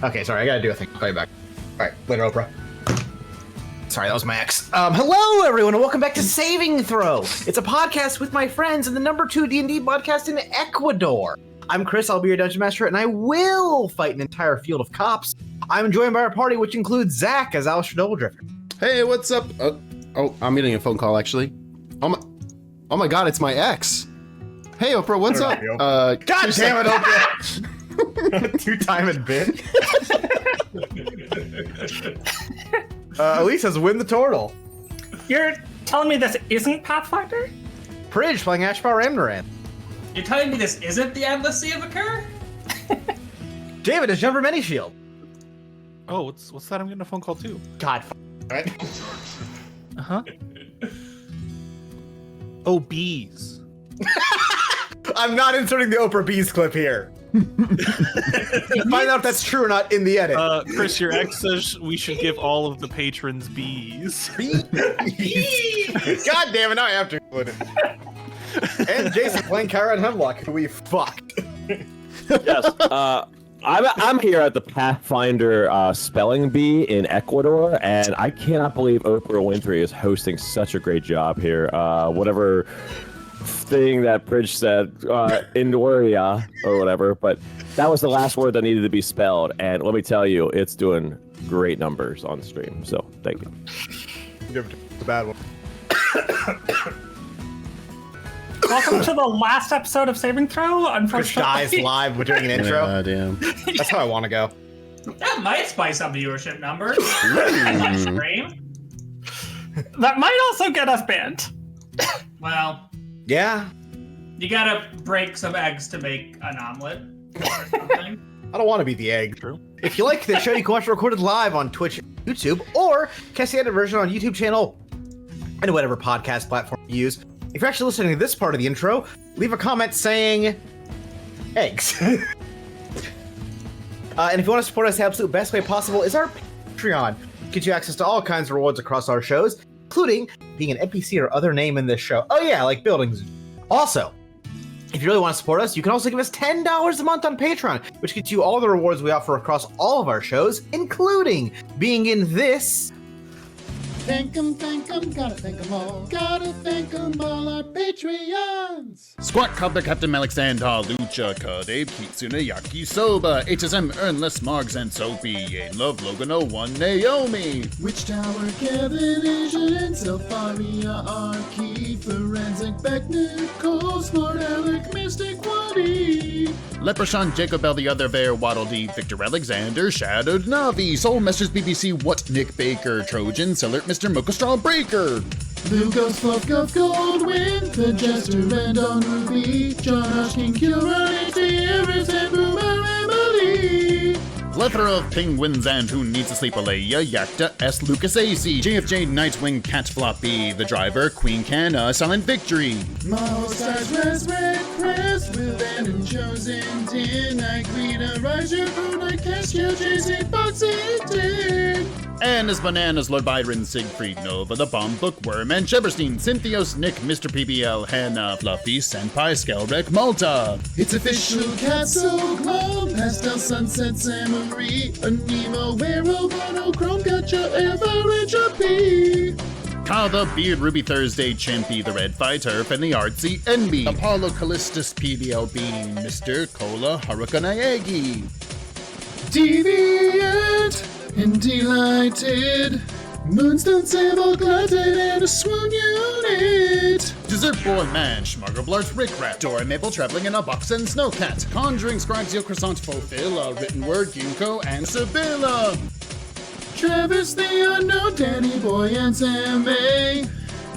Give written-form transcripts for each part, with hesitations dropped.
Okay, sorry, I gotta do a thing. I'll call you back. All right, later, Oprah. Sorry, that was my ex. Hello, everyone, and welcome back to Saving Throw. It's a podcast with my friends and the #2 D&D podcast in Ecuador. I'm Chris, I'll be your Dungeon Master, and I will fight an entire field of cops. I'm joined by our party, which includes Zach as Alistair Doubledrifter. Hey, what's up? I'm getting a phone call, actually. Oh my God, it's my ex. Hey, Oprah, what's up? God damn it, Oprah! Two-timing bit. Elise has win the turtle. You're telling me this isn't Pathfinder? Prij playing Ashpower Amnaran. You're telling me this isn't the Endless Sea of Occur? David is Jumper Many Shield. Oh, what's that? I'm getting a phone call too. God, right? Uh-huh. Oh, bees. I'm not inserting the Oprah Bees clip here. Find out if that's true or not in the edit. Chris, your ex says we should give all of the patrons bees. Bees. God damn it, now I have to include it. And Jason playing Kyra and Hemlock, who we fucked. Yes, I'm here at the Pathfinder Spelling Bee in Ecuador, and I cannot believe Oprah Winfrey is hosting such a great job here. Whatever thing that Bridge said, Indoria or whatever, but that was the last word that needed to be spelled, and let me tell you, it's doing great numbers on stream, so thank you. It's a bad one. Welcome to the last episode of Saving Throw. Chris dies live with doing an intro. Yeah, damn. That's how I want to go. That might spice up viewership numbers. On stream. That might also get us banned. Well, Yeah. you gotta break some eggs to make an omelet or something. I don't want to be the egg. True. If you like this show, you can watch it recorded live on Twitch and YouTube, or catch the edited version on YouTube channel and whatever podcast platform you use. If you're actually listening to this part of the intro, leave a comment saying eggs. And if you want to support us, the absolute best way possible is our Patreon. It gives you access to all kinds of rewards across our shows, including being an NPC or other name in this show. Oh yeah, like buildings. Also, if you really want to support us, you can also give us $10 a month on Patreon, which gets you all the rewards we offer across all of our shows, including being in this... Thank 'em, gotta thank 'em all. Gotta thank 'em all, our Patreons. Squat Copper Captain Alexander, Lucha, Kade, Kitsune, Yakisoba, HSM, Earnless, Margs, and Soapy, Yay, Love, Logan, 01, Naomi. Witch Tower, Kevin, Asian, and Selfaria, Arky, Forensic, Beckner, Cole, Smart, Alec, Mystic, Waddy. Leprechaun, Jacob L, the Other Bear, Waddle Dee, Victor Alexander, Shadowed Navi, Soul Masters BBC, What, Nick Baker, Trojan, Sellert, Mr. Mochastraw Breaker. Blue Ghost, Fluff, Guff, Goldwind, the Jester, and on Ruby, John Ashkin, Kilrun, H.D. Everest, and Boomer, Emily. Plethora of penguins and Who Needs to Sleep, Alea, Yakta, S. Lucas AC, JFJ, Nightwing, Cat Floppy, The Driver, Queen Canna, Silent Victory. Maho Stars, Res, Red, Press, Will and Chosen, Tin, Night, Rita, Riser, Bruna, Castio, JC, Fox, and Tin. Anna's Bananas, Lord Byron, Siegfried, Nova, The Bomb Bookworm, and Sheberstein, Cynthios, Nick, Mr. PBL, Hannah, Fluffy, Senpai, Skelrek, Malta. It's official, Castle, Glow, Pastel, Sunset, Samurai, Anemo, Wero, Monochrome, Gotcha, Average, P. Ka the Beard, Ruby Thursday, Chimpy, The Red Fighter, and the Artsy Envy. Apollo, Callistus, PBL Bean, Mr. Cola, Haruka Naegi. Deviant and delighted, Moonstone, Sable, Glutted, and a Swoon Unit. Dessert Boy Man, Schmuggleblarts, Rick Rat, Dora Maple traveling in a box and Snowcat. Conjuring Scribes, Yo Croissant, Fulfill, Written Word, Ginkgo, and Sibylla. Travis the Unknown, Danny Boy, and Sam A.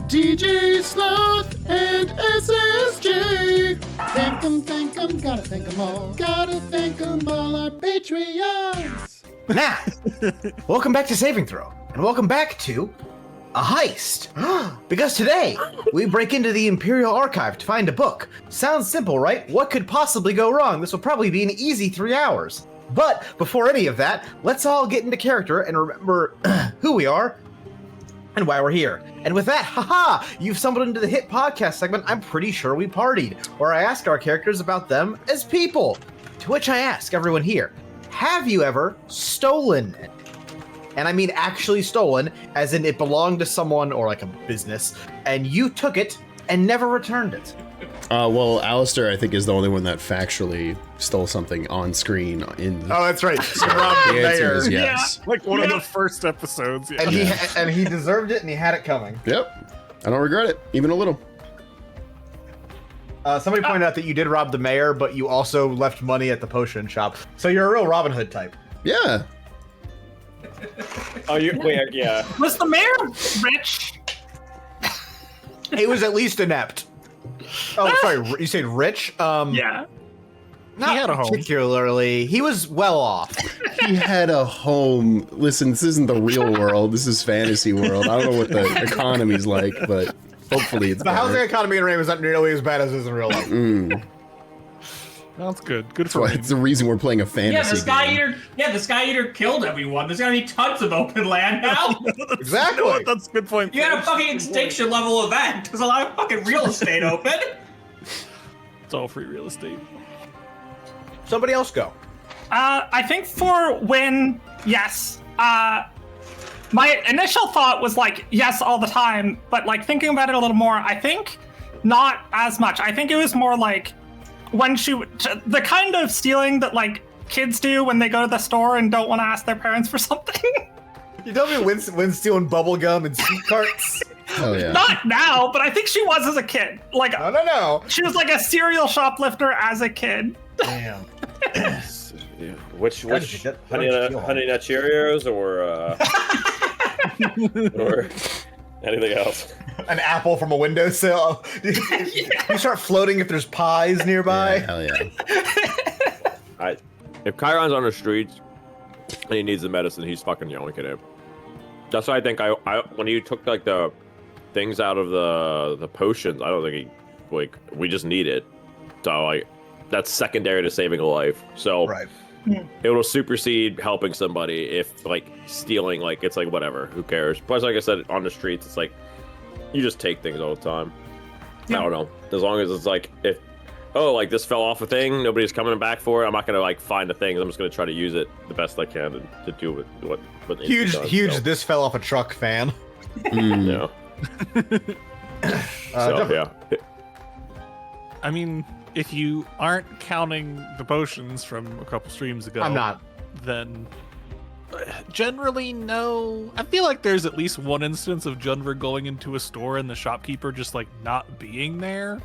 DJ Sloth and SSJ. Thank 'em, gotta thank 'em all. Gotta thank 'em all, our Patreons. Now, welcome back to Saving Throw, and welcome back to a heist. Because today, we break into the Imperial Archive to find a book. Sounds simple, right? What could possibly go wrong? This will probably be an easy 3 hours. But before any of that, let's all get into character and remember who we are and why we're here. And with that, haha, you've stumbled into the hit podcast segment, I'm Pretty Sure We Partied, where I ask our characters about them as people. To which I ask everyone here, have you ever stolen it? And I mean actually stolen, as in it belonged to someone or like a business, and you took it and never returned it. Well, Alistair, I think, is the only one that factually stole something on screen. Oh, that's right. Rob The the answer mayor. is yes. Like one of the first episodes. Yeah. And he deserved it, and he had it coming. Yep. I don't regret it, even a little. Somebody pointed out that you did rob the mayor, but you also left money at the potion shop. So you're a real Robin Hood type. Yeah. Oh, yeah. Was the mayor rich? He was at least inept. Oh, sorry. You said rich? Yeah. Not He had a home. particularly. He was well off. He had a home. Listen, this isn't the real world. This is fantasy world. I don't know what the economy's like, but hopefully it's The better. housing economy in Rain is not nearly as bad as it is in real life. That's good. Good That's for why me. it's the reason we're playing a fantasy the Sky game. Eater. Yeah, the Sky Eater killed everyone. There's gonna be tons of open land now. Exactly. You know what? That's a good point. You had a fucking extinction level event. There's a lot of fucking real estate open. It's all free real estate. Somebody else go. I think for win, yes. My initial thought was like, yes, all the time. But like thinking about it a little more, I think not as much. I think it was more like when the kind of stealing that like kids do when they go to the store and don't want to ask their parents for something. You tell me Wynn's stealing bubble gum and sweet carts? Oh yeah. Not now, but I think she was as a kid. Like, No. she was like a serial shoplifter as a kid. Damn. Yeah. Which that- honey nut Cheerios or or anything else? An apple from a windowsill. You start floating if there's pies nearby. Yeah, hell yeah. If Chiron's on the streets and he needs the medicine, he's fucking yoinking it. That's why I think I when you took like the things out of the potions, I don't think we just need it. So like that's secondary to saving a life. So Right. it will supersede helping somebody if like stealing, like it's like whatever, who cares? Plus, like I said, on the streets, it's like you just take things all the time. I don't know. As long as it's like if like this fell off a thing, nobody's coming back for it. I'm not gonna like find the things. I'm just gonna try to use it the best I can to do with what it Huge, does, huge. so, This fell off a truck fan. yeah. Jumper. Yeah. I mean, if you aren't counting the potions from a couple streams ago, I'm not. Then generally no. I feel like there's at least one instance of Junver going into a store and the shopkeeper just like not being there.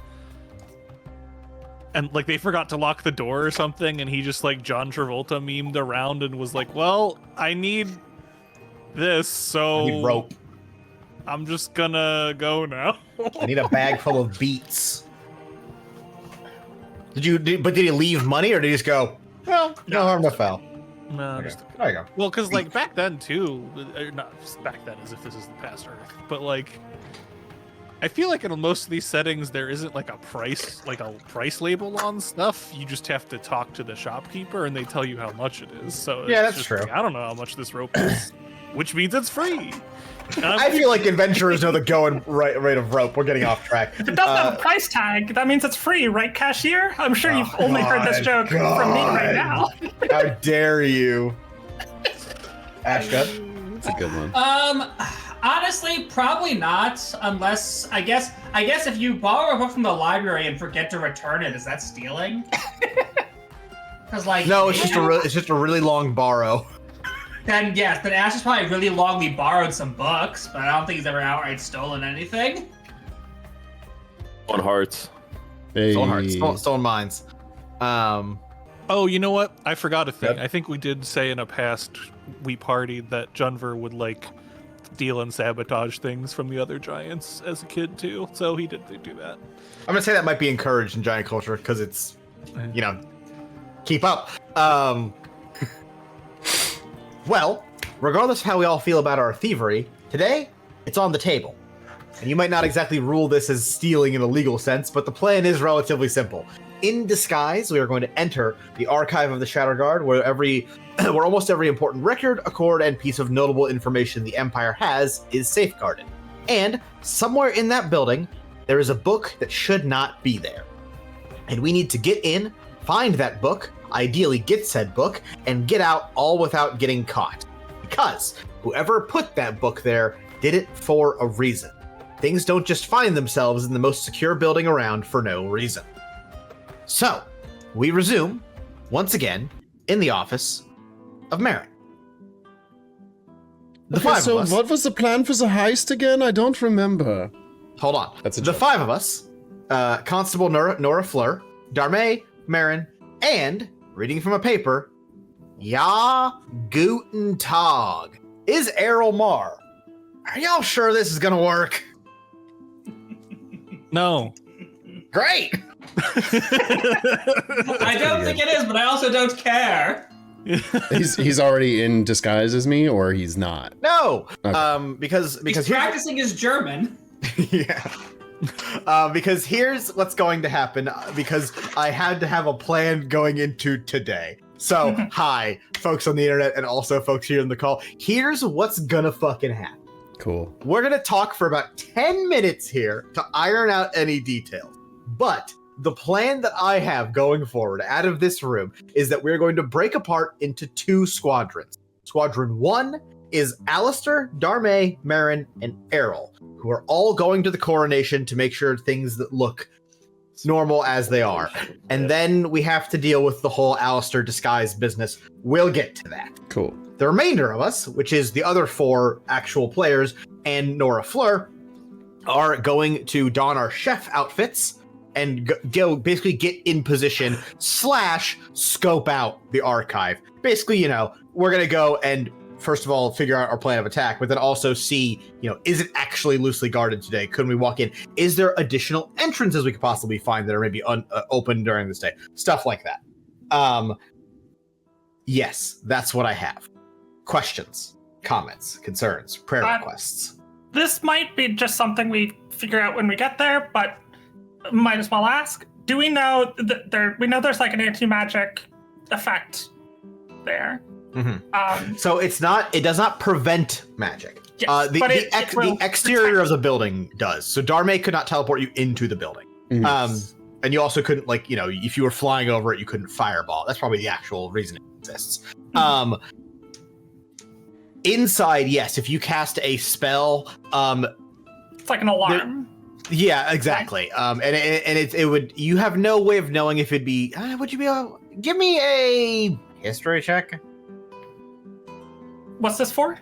And like they forgot to lock the door or something, and he just like John Travolta memed around and was like, "Well, I need this, so I need rope. I'm just gonna go now." I need a bag full of beets. Did he leave money, or did he just go, well, no harm, no foul? No, Okay. just There you go. well, because like back then too, not back then as if this is the past Earth, but like I feel like in most of these settings there isn't like a price label on stuff. You just have to talk to the shopkeeper and they tell you how much it is. So Yeah, it's that's just true. like, I don't know how much this rope is, which means it's free. And I feel like adventurers know the going rate of rope. We're getting off track. If it doesn't have a price tag, that means it's free, right, cashier? I'm sure you've only heard this joke from me right now. How dare you? Ashka? That's a good one. Honestly, probably not. Unless I guess if you borrow a book from the library and forget to return it, is that stealing? Because like No, it's just a really long borrow. Then yes, but Ash has probably really longly borrowed some books, but I don't think he's ever outright stolen anything. On hearts. Hey. Stolen mines. Oh, you know what? I forgot a thing. I think we did say in a past we partied that Junver would like steal and sabotage things from the other giants as a kid too. So he did do that. I'm gonna say that might be encouraged in giant culture because it's, keep up. Well, regardless of how we all feel about our thievery, today it's on the table. And you might not exactly rule this as stealing in a legal sense, but the plan is relatively simple. In disguise, we are going to enter the archive of the Shatterguard, where where almost every important record, accord, and piece of notable information the Empire has is safeguarded. And somewhere in that building, there is a book that should not be there. And we need to get in, find that book, ideally get said book, and get out all without getting caught. Because whoever put that book there did it for a reason. Things don't just find themselves in the most secure building around for no reason. So, we resume, once again, in the office of Marin. The five of us. What was the plan for the heist again? I don't remember. Hold on. That's a the joke. five of us, Constable Nora Fleur, Darmay, Marin, and, reading from a paper, Ja Guten Tag, is Errol Mar. Are y'all sure this is gonna work? No. Great! I don't think it is, but I also don't care. He's already in disguise as me, or he's not? No! Okay. Because He's practicing his German. yeah. Because here's what's going to happen, because I had to have a plan going into today. So, hi, folks on the internet and also folks here in the call. Here's what's gonna fucking happen. Cool. We're gonna talk for about 10 minutes here to iron out any details. But the plan that I have going forward out of this room is that we're going to break apart into 2 squadrons. Squadron 1 is Alistair, Darmay, Marin, and Errol, who are all going to the Coronation to make sure things that look normal as they are. And then we have to deal with the whole Alistair disguise business. We'll get to that. Cool. The remainder of us, which is the other 4 actual players and Nora Fleur, are going to don our chef outfits and go basically get in position / scope out the archive. Basically, we're going to go and first of all, figure out our plan of attack, but then also see, is it actually loosely guarded today? Couldn't we walk in? Is there additional entrances we could possibly find that are maybe open during this day? Stuff like that. Yes, that's what I have. Questions, comments, concerns, prayer requests. This might be just something we figure out when we get there, but might as well ask. Do we know that we know there's like an anti-magic effect there? Mm-hmm. So it does not prevent magic. Yes, the exterior of the building does. So Darmay could not teleport you into the building. Yes. And you also couldn't, if you were flying over it, you couldn't fireball. That's probably the actual reason it exists. Inside, yes, if you cast a spell, it's like an alarm. Yeah, exactly. And it would. You have no way of knowing if it'd be. Would you be able? Give me a history check. What's this for?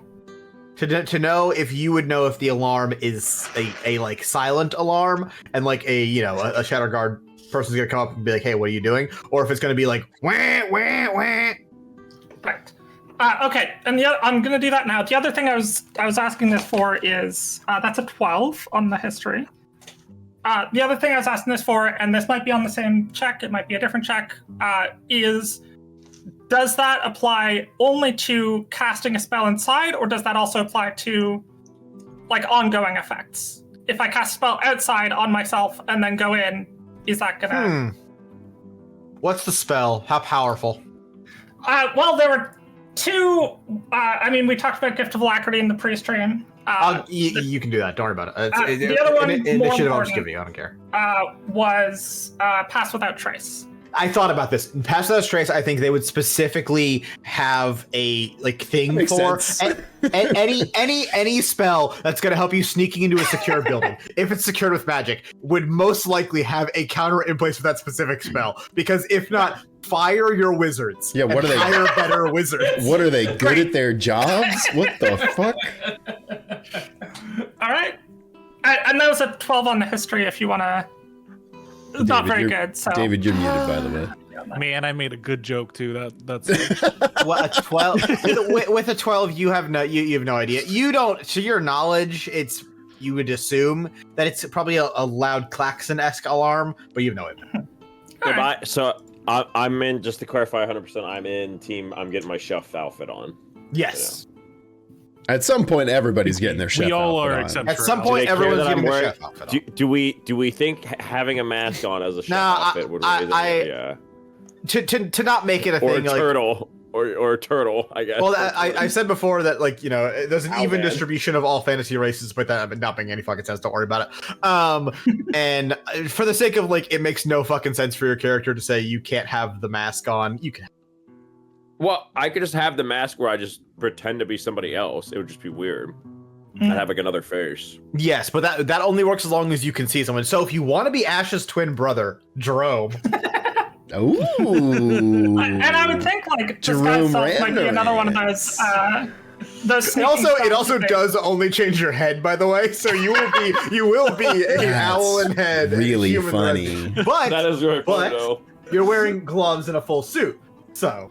To know if you would know if the alarm is a like silent alarm and like a shadow guard person's gonna come up and be like, hey, what are you doing? Or if it's gonna be like wah wah wah. Right. Okay, and I'm gonna do that now. The other thing I was asking this for is that's a 12 on the history. The other thing I was asking this for, and this might be on the same check, it might be a different check, is does that apply only to casting a spell inside, or does that also apply to like ongoing effects? If I cast a spell outside on myself and then go in, is that gonna? What's the spell? How powerful? Well, there were 2. We talked about Gift of Alacrity in the pre-stream. You can do that. Don't worry about it. The other one, initiative I'll just give you. I don't care. Was Pass Without Trace. I thought about this. Pass Without Trace, I think they would specifically have a thing for any spell that's going to help you sneaking into a secure building. If it's secured with magic, would most likely have a counter in place for that specific spell. Because if not, fire your wizards. Yeah, what are they? Hire better wizards. What are they good at their jobs? What the fuck? All right, and that was a 12 on the history. If you want to. Not very good. So David, you're muted, by the way. Man, I made a good joke too. That's well, a 12 with a 12. You have no idea. You don't. To your knowledge, you would assume that it's probably a loud klaxon-esque alarm, but you have no idea. I'm in. Just to clarify, 100%. I'm in team. I'm getting my chef outfit on. Yes. At some point, everybody's getting their chef We all outfit are, on. except At for some us. point, everyone's that I'm getting their wearing- chef outfit on. Do we think having a mask on as a chef outfit would raise it? Yeah. To not make it a Or thing a turtle. or a turtle, I guess. Well, I said before that, like, you know, there's an even Owlman. distribution of all fantasy races, but that not making any fucking sense. Don't worry about it. And for the sake of, like, it makes no fucking sense for your character to say you can't have the mask on. You can. Well, I could just have the mask where I just pretend to be somebody else. It would just be weird. I'd have like another face. Yes, but that only works as long as you can see someone. So if you want to be Ash's twin brother, Jerome. Ooh. And I would think like this guy Jerome might be another one of Randomness. those. It also does only change your head, by the way. So you will be an That's owl and head. really human funny. rest. But That is really fun, but though. you're wearing gloves and a full suit. So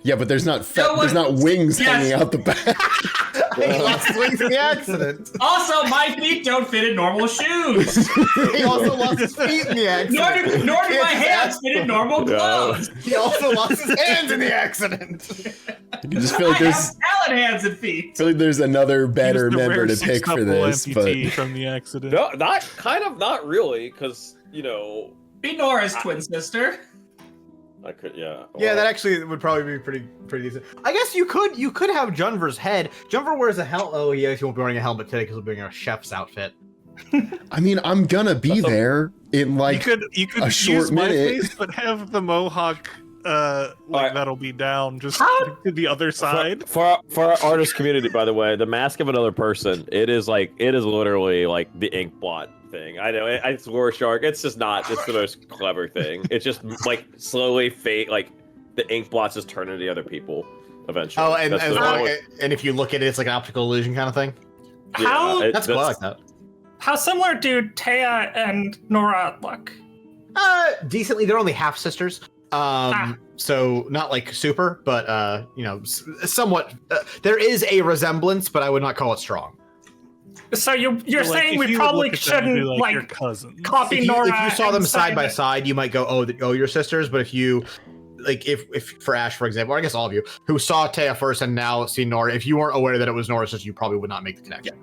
Yeah, but there's not No, there's not wings yes. hanging out the back. he lost his wings in the accident. Also, my feet don't fit in normal shoes. He also lost his feet in the accident. Nor do my hands fit in normal gloves. He also lost his hands in the accident. You just feel like I there's have talent hands and feet. feel like there's another He better was the member rare to pick for sextuple this, but amputee from the accident. No, not really, because you know, Be Nora's twin sister. I could, yeah. Yeah, that actually would probably be pretty decent. I guess you could have Junver's head. Junver wears a helmet. Oh, he actually won't be wearing a helmet today because he'll be wearing a chef's outfit. I mean, I'm gonna be there in like you could a short use my minute. face, but have the mohawk Alright. that'll be down just How- to the other side. For our artist community, by the way, the mask of another person, it is literally like the ink blot thing. I know it's Rorschach. It's just not. It's the most clever thing. It's just like slowly fade. Like the ink blots just turn into the other people eventually. Oh, and That's the and, one. and if you look at it, it's like an optical illusion kind of thing. How Yeah, That's cool. I like that. how similar do Taya and Nora look? Decently. They're only half sisters. So not like super, but you know, somewhat. There is a resemblance, but I would not call it strong. So you're So, like, saying if we you would probably look at them and be shouldn't your like cousin. copy Nora. If you saw them and side say by that- side, you might go, oh, you're sisters. But if you, like, if for Ash, for example, or I guess all of you who saw Taya first and now see Nora, if you weren't aware that it was Nora's sister, you probably would not make the connection.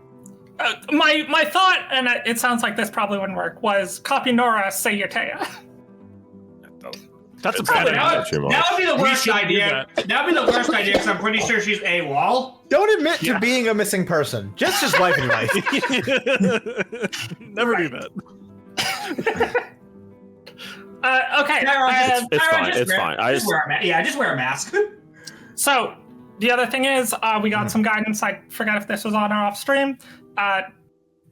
my thought, and it sounds like this probably wouldn't work, was copy Nora, say you're Taya. That's a That bad would, that would be the worst shouldn't do idea. That would be the worst idea because I'm pretty sure she's AWOL. Don't admit to being a missing person. Just life in your life. Never do that. Okay. It's fine. It's fine. Just wear a mask. So the other thing is, we got some guidance. I forgot if this was on or off stream.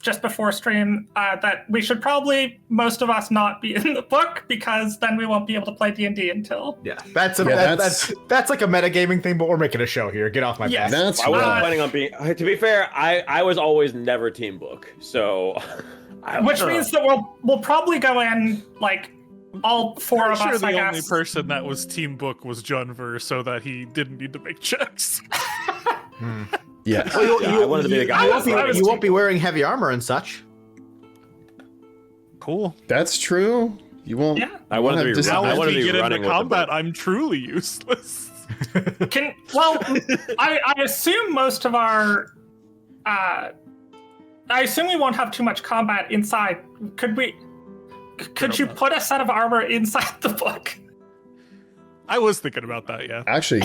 Just before stream, that we should probably, most of us, not be in the book because then we won't be able to play D&D until. Yeah, that's like a metagaming thing, but we're making a show here. Get off my back. That's I wasn't right. planning on being. To be fair, I was always never team book, so. Which means that we'll probably go in like all four I'm of sure us. the I only guess. person that was team book was Junver, so that he didn't need to make checks. Yeah. Well, I wanted to be the guy. You won't be wearing heavy armor and such. Cool. That's true. You won't. Yeah. I wanted to be. Just- Now I as wanted we to be get running into with the combat, book. I'm truly useless. I assume most of our. I assume we won't have too much combat inside. Could you put a set of armor inside the book? I was thinking about that, yeah. Actually,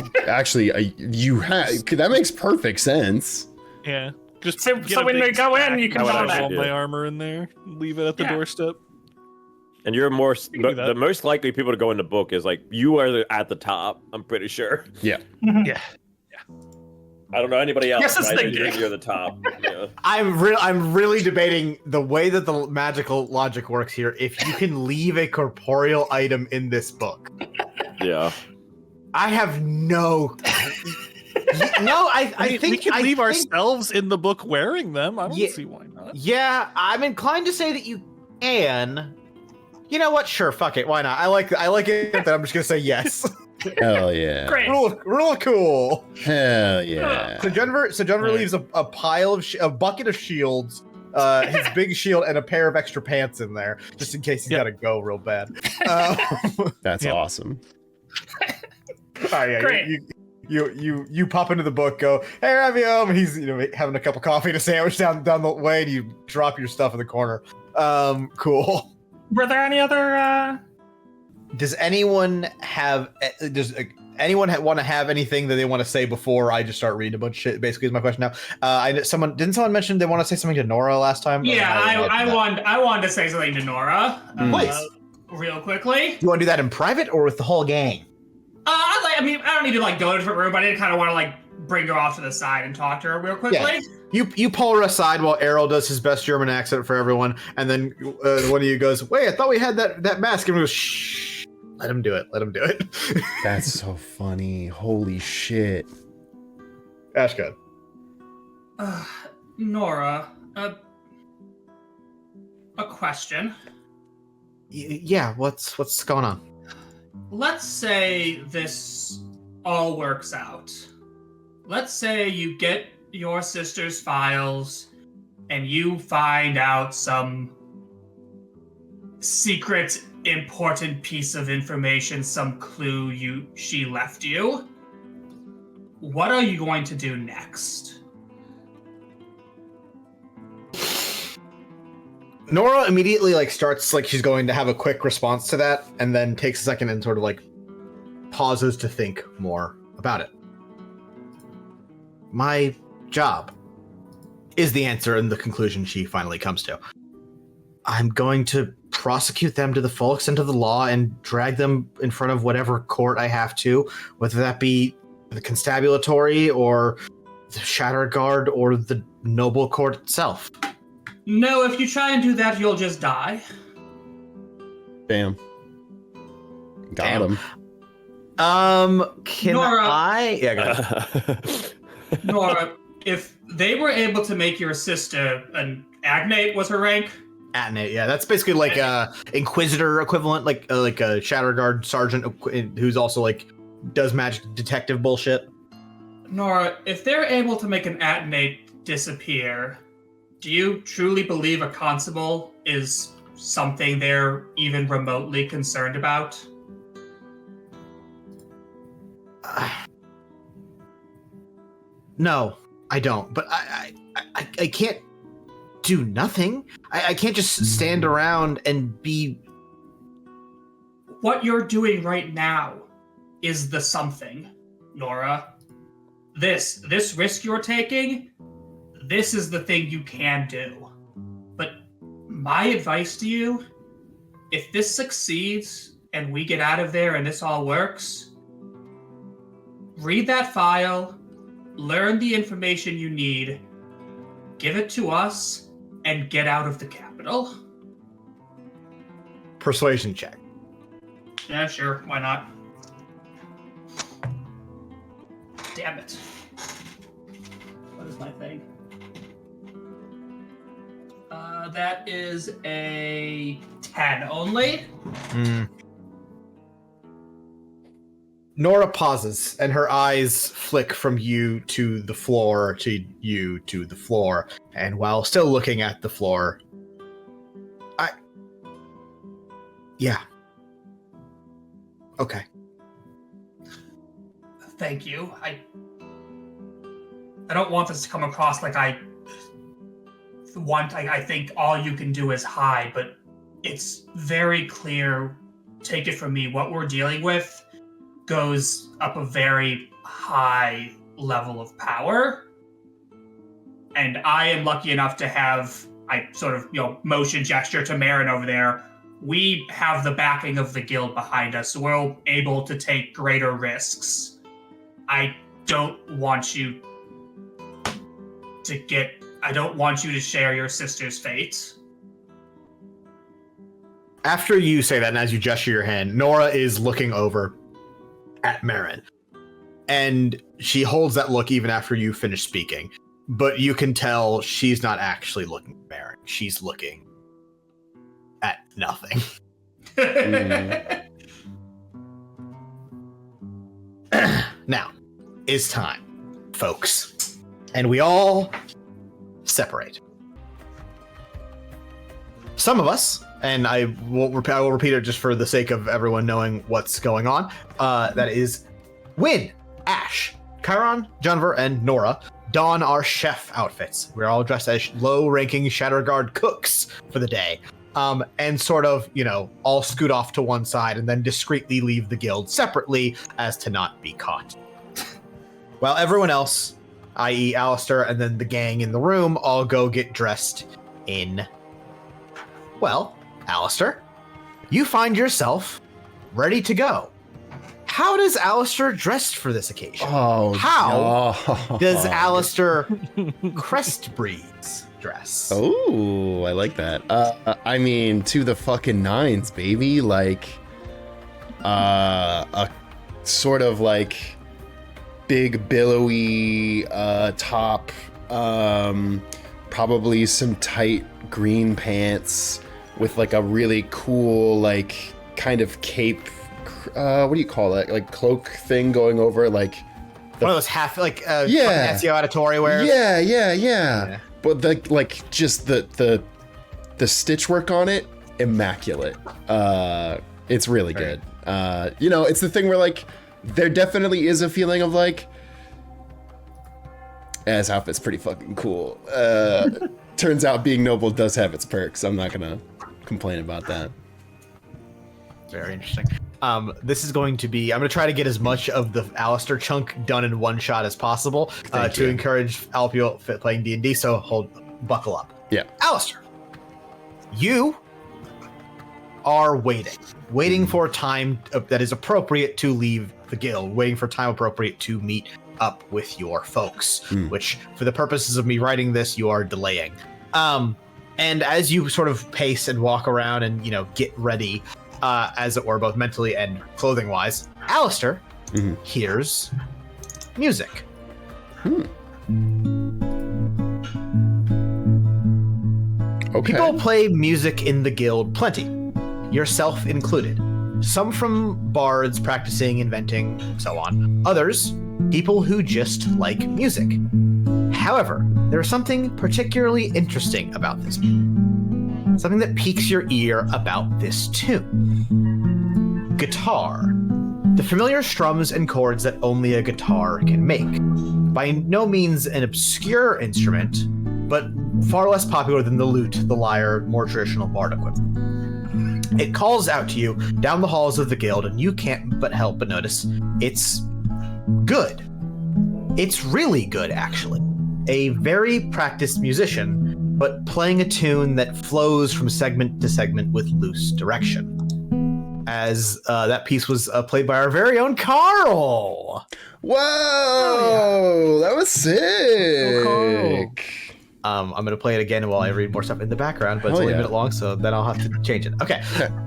you have. That makes perfect sense. Yeah. Just So get a when big they go in, stack, you can I would build actually that. all do my it. armor in there, leave it at the Yeah. doorstep. And you're more. can do that. The most likely people to go in the book is like you are at the top. I'm pretty sure. Yeah. Yeah. I don't know anybody else. Yes, it's but I think thinking. you're the top. Yeah. I'm really debating the way that the magical logic works here. If you can leave a corporeal item in this book, Yeah. I have no. I think we can I leave think- ourselves in the book wearing them. I don't Yeah. see why not. Yeah, I'm inclined to say that you can. You know what? Sure, fuck it. Why not? I like it. That I'm just gonna say yes. Hell yeah. Great. Real cool. Hell yeah. So Denver leaves a pile of a bucket of shields, his big shield, and a pair of extra pants in there, just in case he's Yep. got to go real bad. That's Yep. awesome. Oh yeah, Great. you pop into the book, go, hey Raviom, and he's having a cup of coffee and a sandwich down the way, and you drop your stuff in the corner. Cool. Were there any other Does anyone have? Want to have anything that they want to say before I just start reading a bunch of shit? Basically, is my question now. Someone mention they want to say something to Nora last time? Yeah, I wanted to say something to Nora. Please, real quickly. You want to do that in private or with the whole gang? I don't need to like go to a different room, but I did kind of want to like bring her off to the side and talk to her real quickly. Yeah. You pull her aside while Errol does his best German accent for everyone, and then one of you goes, "Wait, I thought we had that mask." And we goes, "Shh, let him do it. Let him do it." That's so funny. Holy shit. Ash, good. Nora, a question. Yeah, what's going on? Let's say this all works out. Let's say you get your sister's files and you find out some secret important piece of information, some clue she left you. What are you going to do next? Nora immediately starts she's going to have a quick response to that, and then takes a second and sort of pauses to think more about it. My job is the answer and the conclusion she finally comes to. I'm going to prosecute them to the full extent of the law and drag them in front of whatever court I have to, whether that be the constabulary or the Shatter Guard or the noble court itself. No, if you try and do that, you'll just die. Damn. Got him. Can Nora. Yeah, go ahead. Nora, if they were able to make your sister an agnate, was her rank? Agnate, yeah, that's basically like a Inquisitor equivalent, like a Shatter Guard sergeant who's also does magic detective bullshit. Nora, if they're able to make an agnate disappear, do you truly believe a constable is something they're even remotely concerned about? No, I don't. But I can't do nothing. I can't just stand around and be... What you're doing right now is the something, Nora. This risk you're taking, this is the thing you can do. But my advice to you, if this succeeds and we get out of there and this all works, read that file, learn the information you need, give it to us, and get out of the capital. Persuasion check. Yeah, sure, why not? Damn it. What is my thing? That is a 10 only. Nora pauses, and her eyes flick from you to the floor to you to the floor. And while still looking at the floor, yeah. Okay. Thank you. I don't want this to come across like I think all you can do is hide, but it's very clear, take it from me, what we're dealing with goes up a very high level of power. And I am lucky enough to have, I sort of, motion gesture to Marin over there. We have the backing of the guild behind us, so we're able to take greater risks. I don't want you to share your sister's fate. After you say that, and as you gesture your hand, Nora is looking over at Marin. And she holds that look even after you finish speaking. But you can tell she's not actually looking at Marin. She's looking at nothing. Now, it's time, folks. And we all separate. Some of us, and I will repeat it just for the sake of everyone knowing what's going on, that is Wynn, Ash, Chiron, Junver, and Nora don our chef outfits. We're all dressed as low-ranking Shatter Guard cooks for the day. and sort of, all scoot off to one side and then discreetly leave the guild separately as to not be caught. While everyone else, i.e. Alistair and then the gang in the room, all go get dressed in... Well, Alistair, you find yourself ready to go. How does Alistair dress for this occasion? How does Alistair Crestbreeze dress? Oh, I like that. I mean, to the fucking nines, baby. Like, a sort of like big billowy top, probably some tight green pants with like a really cool like kind of cape. What do you call that? Like cloak thing going over like one of those half like Ezio Auditore wears. Yeah. But just the stitch work on it, immaculate. It's really good. It's the thing where like there definitely is a feeling of like, this outfit's pretty fucking cool. Turns out being noble does have its perks. I'm not gonna complain about that. Very interesting. This is going to be... I'm going to try to get as much of the Alistair chunk done in one shot as possible to encourage all people playing D&D, so buckle up. Yeah. Alistair, you are waiting for time that is appropriate to leave the guild, waiting for time appropriate to meet up with your folks, which, for the purposes of me writing this, you are delaying. And as you sort of pace and walk around and, get ready... as it were, both mentally and clothing-wise, Alistair hears music. Okay. People play music in the guild plenty, yourself included. Some from bards practicing, inventing, so on. Others, people who just like music. However, there is something particularly interesting about this music. Something that piques your ear about this tune. Guitar. The familiar strums and chords that only a guitar can make. By no means an obscure instrument, but far less popular than the lute, the lyre, more traditional bard equipment. It calls out to you down the halls of the guild, and you can't but help but notice it's good. It's really good, actually. A very practiced musician, but playing a tune that flows from segment to segment with loose direction. As that piece was played by our very own Carl. Whoa, that was sick. I'm going to play it again while I read more stuff in the background, but it's only a minute long, so then I'll have to change it. Okay.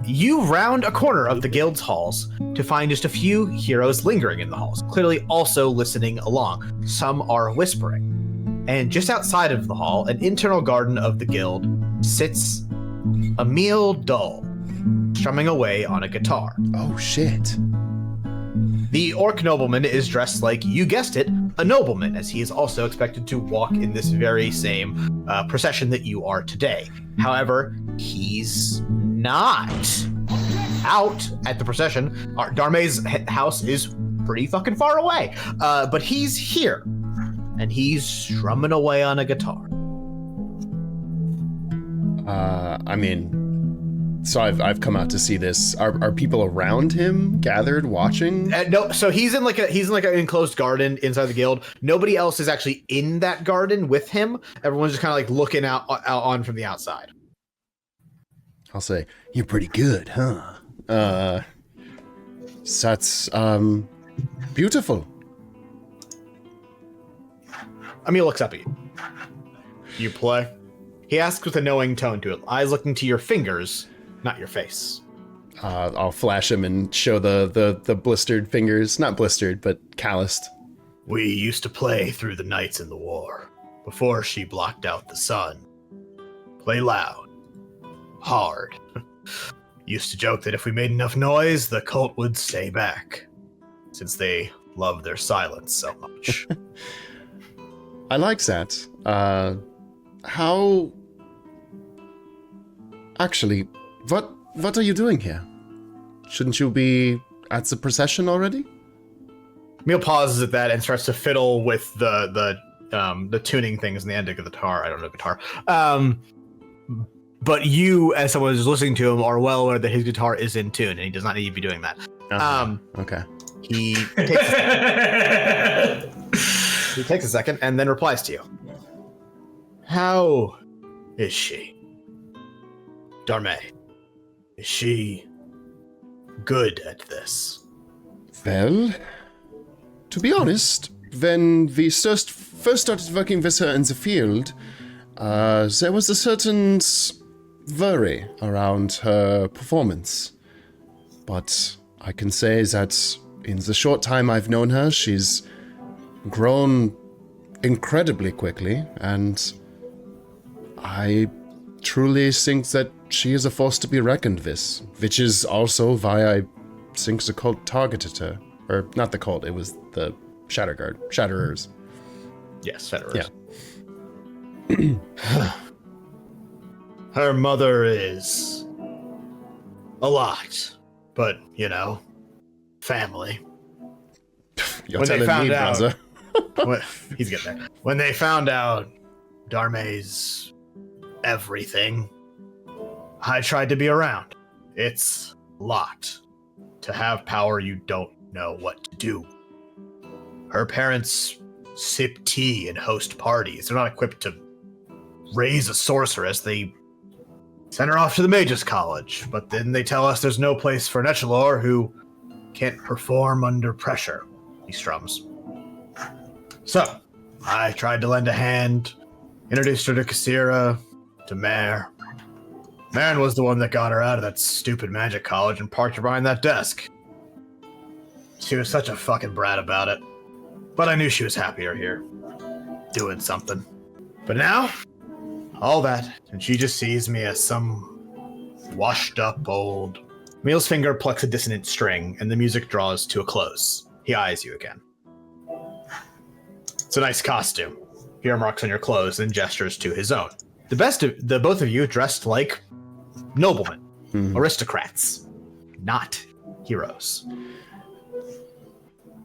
You round a corner of the guild's halls to find just a few heroes lingering in the halls, clearly also listening along. Some are whispering. And just outside of the hall, an internal garden of the guild, sits Emil Dull, strumming away on a guitar. Oh, shit. The orc nobleman is dressed like, you guessed it, a nobleman, as he is also expected to walk in this very same procession that you are today. However, he's not. Out at the procession, Darmay's house is pretty fucking far away, but he's here. And he's strumming away on a guitar. So I've come out to see this. Are people around him gathered watching? No, so he's in like an enclosed garden inside the guild. Nobody else is actually in that garden with him. Everyone's just kind of like looking out on from the outside. I'll say, you're pretty good, huh? So that's beautiful. Emil looks up at you. You play? He asks with a knowing tone to it, eyes looking to your fingers, not your face. I'll flash him and show the blistered fingers. Not blistered, but calloused. We used to play through the nights in the war, before she blocked out the sun. Play loud. Hard. Used to joke that if we made enough noise, the cult would stay back, since they love their silence so much. I like that. How... Actually, what are you doing here? Shouldn't you be at the procession already? Emil pauses at that and starts to fiddle with the tuning things in the end of the guitar. I don't know guitar. But you, as someone who's listening to him, are well aware that his guitar is in tune, and he does not need to be doing that. Okay. He takes a second and then replies to you. How is she? Darmay, is she good at this? Well, to be honest, when we first started working with her in the field, there was a certain worry around her performance. But I can say that in the short time I've known her, she's grown incredibly quickly, and I truly think that she is a force to be reckoned with, which is also why I think the cult targeted her. Or not the cult, it was the Shatterers. Yes, Shatterers. Yeah. Her mother is a lot, but, family. You're When they telling found me, out- brother. He's getting there. When they found out Darmay's everything, I tried to be around. It's a lot to have power you don't know what to do. Her parents sip tea and host parties. They're not equipped to raise a sorceress. They send her off to the Mages College, but then they tell us there's no place for an Echelor who can't perform under pressure. He strums. So, I tried to lend a hand, introduced her to Kassira, to Mare. Marin was the one that got her out of that stupid magic college and parked her behind that desk. She was such a fucking brat about it. But I knew she was happier here, doing something. But now, all that, and she just sees me as some washed up old... Meal's finger plucks a dissonant string, and the music draws to a close. He eyes you again. It's a nice costume. He remarks on your clothes and gestures to his own. The both of you dressed like noblemen, aristocrats, not heroes.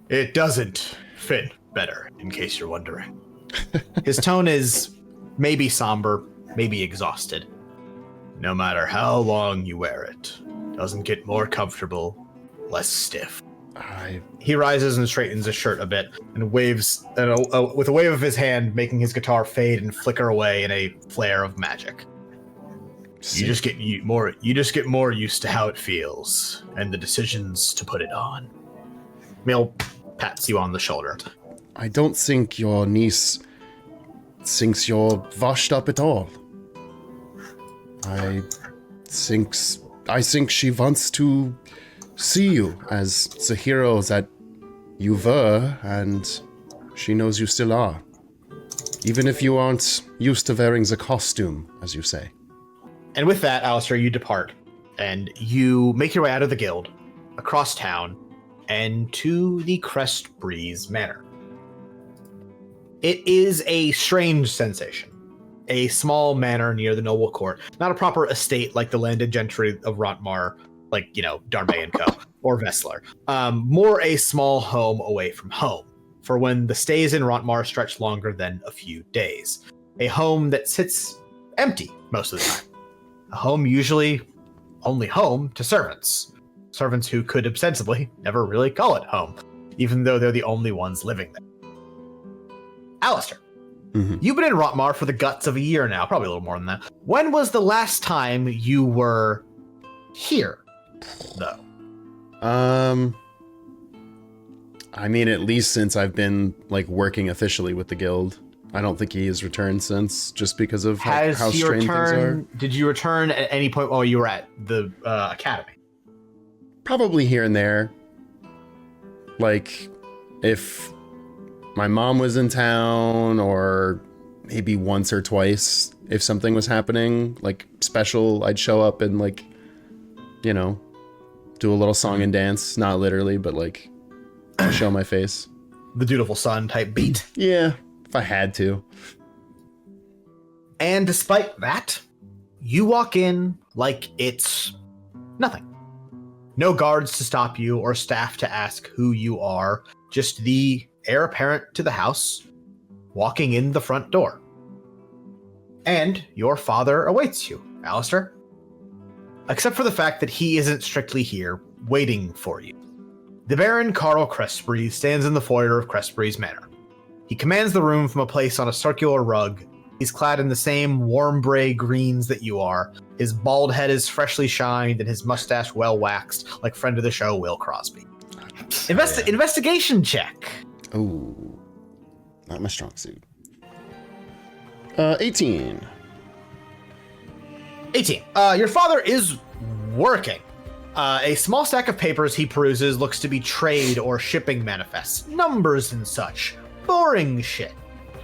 It doesn't fit better, in case you're wondering. His tone is maybe somber, maybe exhausted. No matter how long you wear it, doesn't get more comfortable, less stiff. He rises and straightens his shirt a bit and waves with a wave of his hand, making his guitar fade and flicker away in a flare of magic. You just get more used to how it feels and the decisions to put it on. Meal pats you on the shoulder. I don't think your niece thinks you're washed up at all. I think she wants to see you as the hero that you were, and she knows you still are. Even if you aren't used to wearing the costume, as you say. And with that, Alistair, you depart, and you make your way out of the guild, across town, and to the Crest Breeze Manor. It is a strange sensation. A small manor near the noble court, not a proper estate like the landed gentry of Rontmar, like, Darmay and Co., or Vessler. More a small home away from home, for when the stays in Rontmar stretch longer than a few days. A home that sits empty most of the time. A home usually only home to servants. Servants who could ostensibly never really call it home, even though they're the only ones living there. Alistair, you've been in Rontmar for the guts of a year now, probably a little more than that. When was the last time you were here, though? I mean, at least since I've been, working officially with the guild. I don't think he has returned since, just because of how strange things are. Did you return at any point while you were at the academy? Probably here and there. If my mom was in town, or maybe once or twice, if something was happening, special, I'd show up and, do a little song and dance. Not literally, but, show my face. The dutiful son type beat. Yeah, if I had to. And despite that, you walk in like it's nothing. No guards to stop you or staff to ask who you are. Just the heir apparent to the house walking in the front door. And your father awaits you Alistair. Except for the fact that he isn't strictly here, waiting for you. The Baron Carl Crestbury stands in the foyer of Crestbury's Manor. He commands the room from a place on a circular rug. He's clad in the same warm gray greens that you are. His bald head is freshly shined and his mustache well waxed, like friend of the show Will Crosby. Investigation check. Oh, not my strong suit. 18. 18. Your father is working. A small stack of papers he peruses looks to be trade or shipping manifests, numbers and such. Boring shit.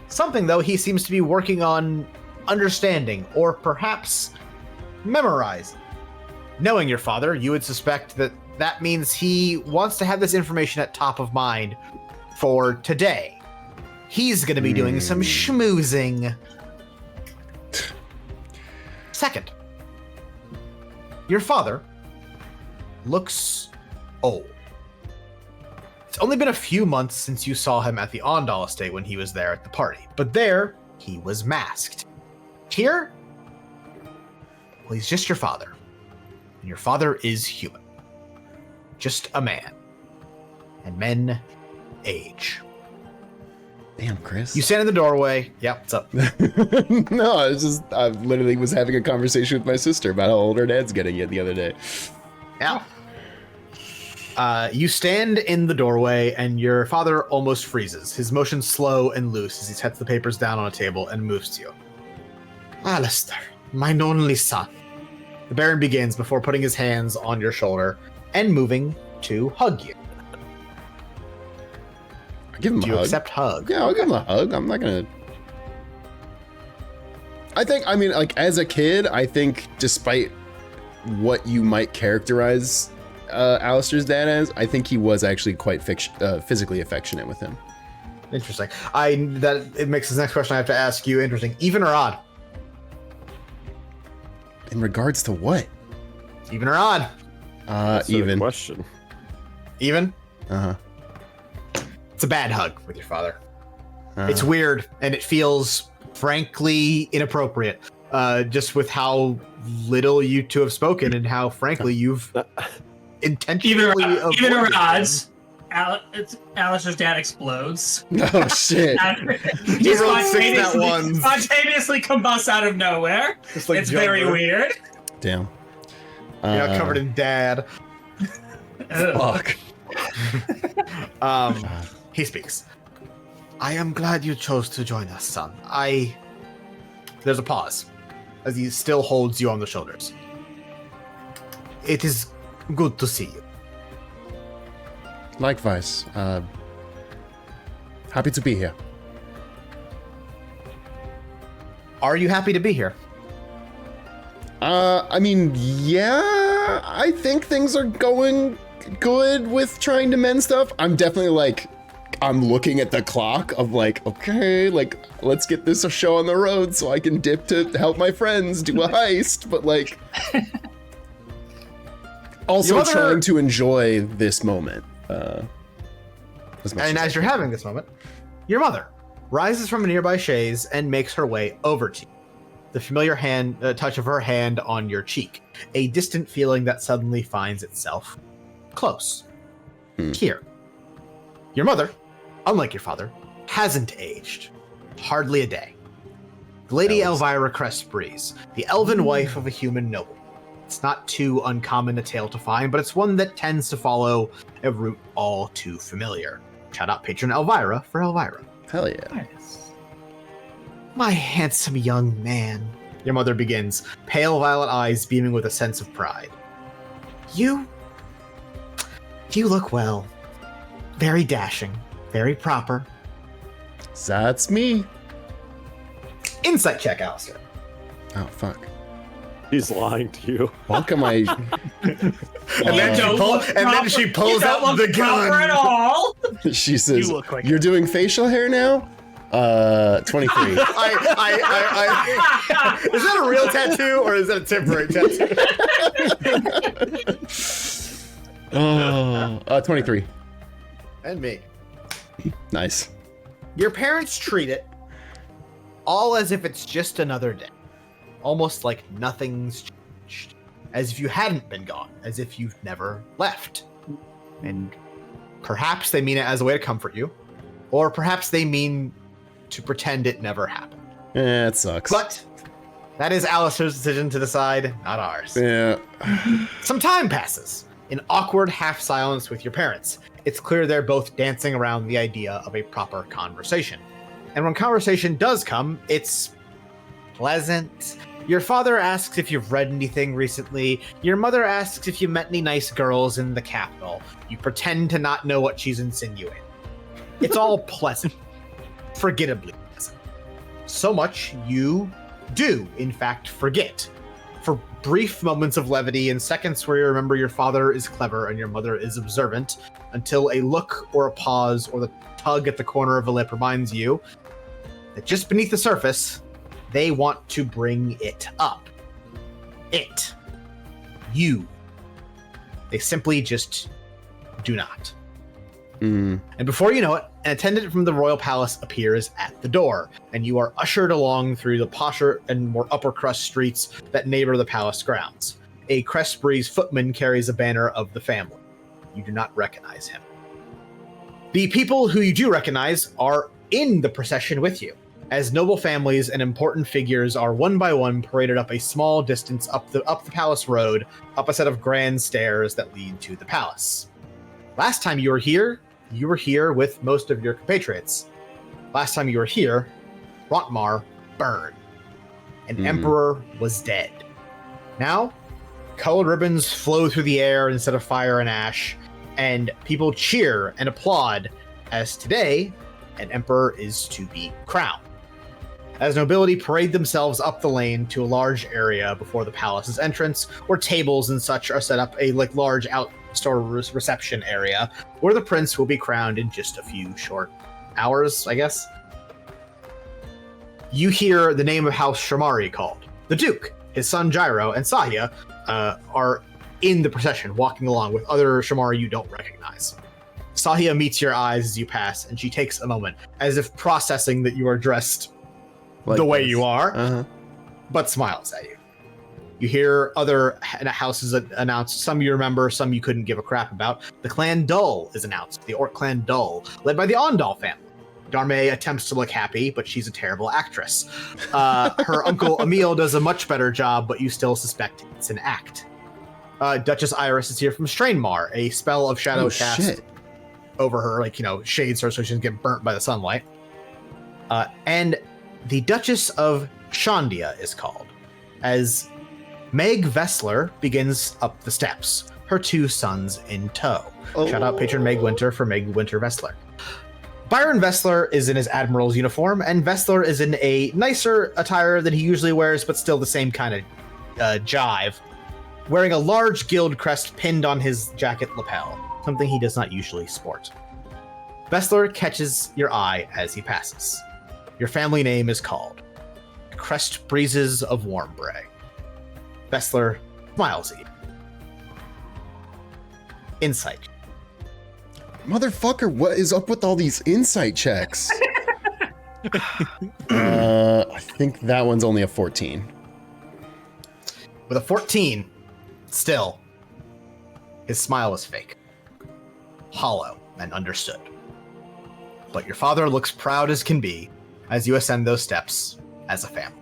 Something, though, he seems to be working on understanding or perhaps memorizing. Knowing your father, you would suspect that that means he wants to have this information at top of mind for today. He's going to be doing some schmoozing. Second, your father looks old. It's only been a few months since you saw him at the Ondal estate when he was there at the party, but there he was masked. Here, well, he's just your father. And your father is human. Just a man. And men age. Damn, Chris. You stand in the doorway. Yeah, what's up? No, I literally was having a conversation with my sister about how old her dad's getting yet the other day. Yeah. You stand in the doorway, and your father almost freezes. His motion slow and loose as he sets the papers down on a table and moves to you. Alistair, mine only son. The Baron begins before putting his hands on your shoulder and moving to hug you. I'll give him a hug. Do you accept hug? Yeah, I'll give him a hug. I'm not gonna... I mean, like, as a kid, I think despite what you might characterize Alistair's dad as, I think he was actually quite physically affectionate with him. Interesting. It makes this next question I have to ask you interesting. Even or odd? In regards to what? Even or odd? Even. Question. Even? Uh-huh. It's a bad hug with your father. It's weird, and it feels frankly inappropriate. Just with how little you two have spoken and how frankly you've intentionally even or odds. Alistair's dad explodes. Oh shit! He rolled 6 nat ones. Spontaneously combusts out of nowhere. Just like it's Jumper. very weird. Damn. You're not covered in dad. Fuck. He speaks. I am glad you chose to join us, son. There's a pause as he still holds you on the shoulders. It is good to see you. Likewise. Happy to be here. Are you happy to be here? I mean, yeah, I think things are going good with trying to mend stuff. I'm definitely I'm looking at the clock of okay, let's get this show on the road so I can dip to help my friends do a heist, but also trying to enjoy this moment. As you're having this moment, your mother rises from a nearby chaise and makes her way over to you. The familiar touch of her hand on your cheek, a distant feeling that suddenly finds itself close. Here. Your mother, unlike your father, hasn't aged. Hardly a day. Lady Elvira Crestbreeze, the elven wife of a human noble. It's not too uncommon a tale to find, but it's one that tends to follow a route all too familiar. Shout out patron Elvira for Elvira. Hell yeah. Nice. My handsome young man, your mother begins, pale violet eyes beaming with a sense of pride. You look well. Very dashing, very proper. That's me. Insight check, Alistair. Oh, fuck. He's lying to you. Welcome, And then she pulls out the gun. At all. She says, You look like "You're doing facial hair now?" 23. Is that a real tattoo or is that a temporary tattoo? 23. And me. Nice. Your parents treat it all as if it's just another day. almost like nothing's changed, as if you hadn't been gone, as if you've never left. And perhaps they mean it as a way to comfort you, or perhaps they mean to pretend it never happened. It sucks. But that is Alistair's decision to decide, not ours. Yeah. Some time passes in awkward half silence with your parents. It's clear they're both dancing around the idea of a proper conversation. And when conversation does come, it's pleasant. Your father asks if you've read anything recently. Your mother asks if you met any nice girls in the capital. You pretend to not know what she's insinuating. It's all pleasant. Forgettably pleasant. So much you do, in fact, forget. For brief moments of levity and seconds where you remember your father is clever and your mother is observant, until a look or a pause or the tug at the corner of a lip reminds you that just beneath the surface, they want to bring it up. It. You. They simply just do not. And before you know it, an attendant from the royal palace appears at the door, and you are ushered along through the posher and more upper crust streets that neighbor the palace grounds. A Crest Breeze footman carries a banner of the family. You do not recognize him. The people who you do recognize are in the procession with you, as noble families and important figures are one by one paraded up a small distance up the palace road, up a set of grand stairs that lead to the palace. Last time you were here with most of your compatriots. Last time you were here, Rontmar burned. An emperor was dead. Now, colored ribbons flow through the air instead of fire and ash, and people cheer and applaud as today, an emperor is to be crowned. As nobility parade themselves up the lane to a large area before the palace's entrance, where tables and such are set up a large outdoor reception area, where the prince will be crowned in just a few short hours, I guess. You hear the name of House Shamari called. The Duke, his son Gyro, and Sahia are in the procession, walking along with other Shamari you don't recognize. Sahia meets your eyes as you pass, and she takes a moment, as if processing that you are dressed the way you are, but smiles at you. You hear other houses announced. Some you remember, some you couldn't give a crap about. The Clan Dull is announced, the Orc Clan Dull, led by the Ondal family. Darmay attempts to look happy, but she's a terrible actress. Her uncle Emil does a much better job, but you still suspect it's an act. Duchess Iris is here from Strainmar, a spell of shadow cast over her, shades her so she doesn't get burnt by the sunlight. And the Duchess of Shandia is called, as Meg Vessler begins up the steps, her two sons in tow. Shout out patron Meg Winter for Meg Winter Vessler. Byron Vessler is in his admiral's uniform, and Vessler is in a nicer attire than he usually wears, but still the same kind of jive, wearing a large guild crest pinned on his jacket lapel, something he does not usually sport. Vessler catches your eye as he passes. Your family name is called Crest Breezes of Warmbray. Vessler smiles at you. Insight. Motherfucker, what is up with all these insight checks? I think that one's only a 14. With a 14, still, his smile is fake. Hollow and understood. But your father looks proud as can be as you ascend those steps as a family.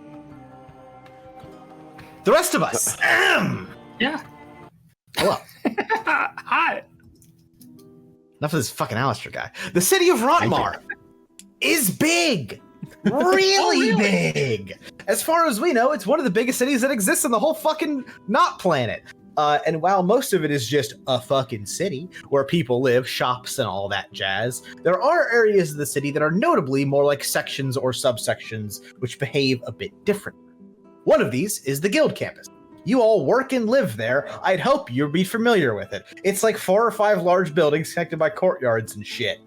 The rest of us. Yeah. Hello. Hi. Enough of this fucking Alistair guy. The city of Rontmar is big. Really big. As far as we know, it's one of the biggest cities that exists on the whole fucking not planet. And while most of it is just a fucking city where people live, shops, and all that jazz, there are areas of the city that are notably more like sections or subsections which behave a bit different. One of these is the Guild campus. You all work and live there. I'd hope you'd be familiar with it. It's like 4 or 5 large buildings connected by courtyards and shit.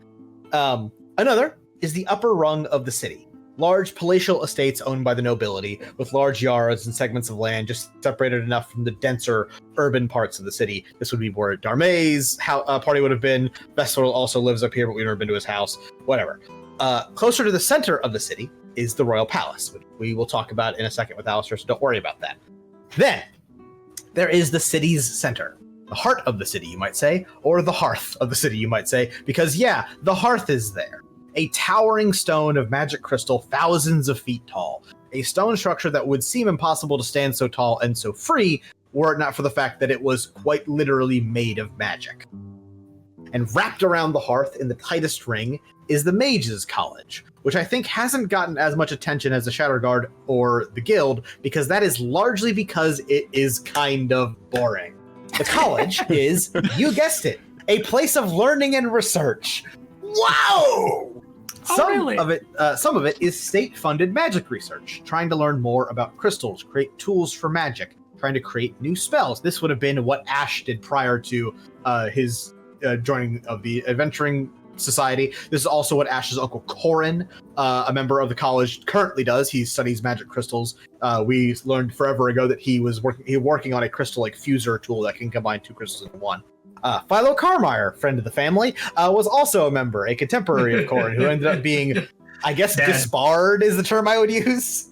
Another is the upper rung of the city. Large palatial estates owned by the nobility, with large yards and segments of land just separated enough from the denser urban parts of the city. This would be where Darmay's party would have been. Vessel also lives up here, but we've never been to his house. Whatever. closer to the center of the city is the Royal Palace, which we will talk about in a second with Alistair, so don't worry about that. Then, there is the city's center. The heart of the city, you might say, or the hearth of the city, you might say, because yeah, the hearth is there. A towering stone of magic crystal thousands of feet tall. A stone structure that would seem impossible to stand so tall and so free were it not for the fact that it was quite literally made of magic. And wrapped around the hearth in the tightest ring is the Mages College, which I think hasn't gotten as much attention as the Shatterguard or the Guild, because that is largely because it is kind of boring. The college is, you guessed it, a place of learning and research. Wow! Some of it is state-funded magic research, trying to learn more about crystals, create tools for magic, trying to create new spells. This would have been what Ash did prior to his joining of the Adventuring Society. This is also what Ash's uncle Corin, a member of the college, currently does. He studies magic crystals. We learned forever ago that he was working on a crystal like fuser tool that can combine two crystals into one. Philo Carmire, friend of the family, was also a member, a contemporary of Corin, who ended up being, I guess, disbarred is the term I would use.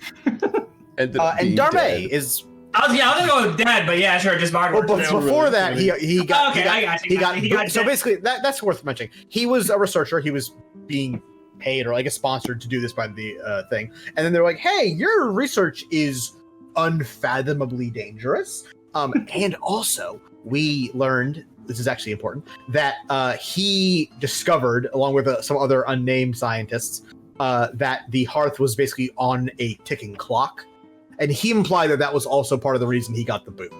And Darmay is. I was gonna go with dead, but yeah, sure, disbarred. Well, but before that, he got. Okay, I got you. So basically, that's worth mentioning. He was a researcher. He was being paid or I guess sponsored to do this by the thing. And then they're like, "Hey, your research is unfathomably dangerous." And also, we learned, this is actually important, that he discovered, along with some other unnamed scientists, that the hearth was basically on a ticking clock. And he implied that that was also part of the reason he got the boot.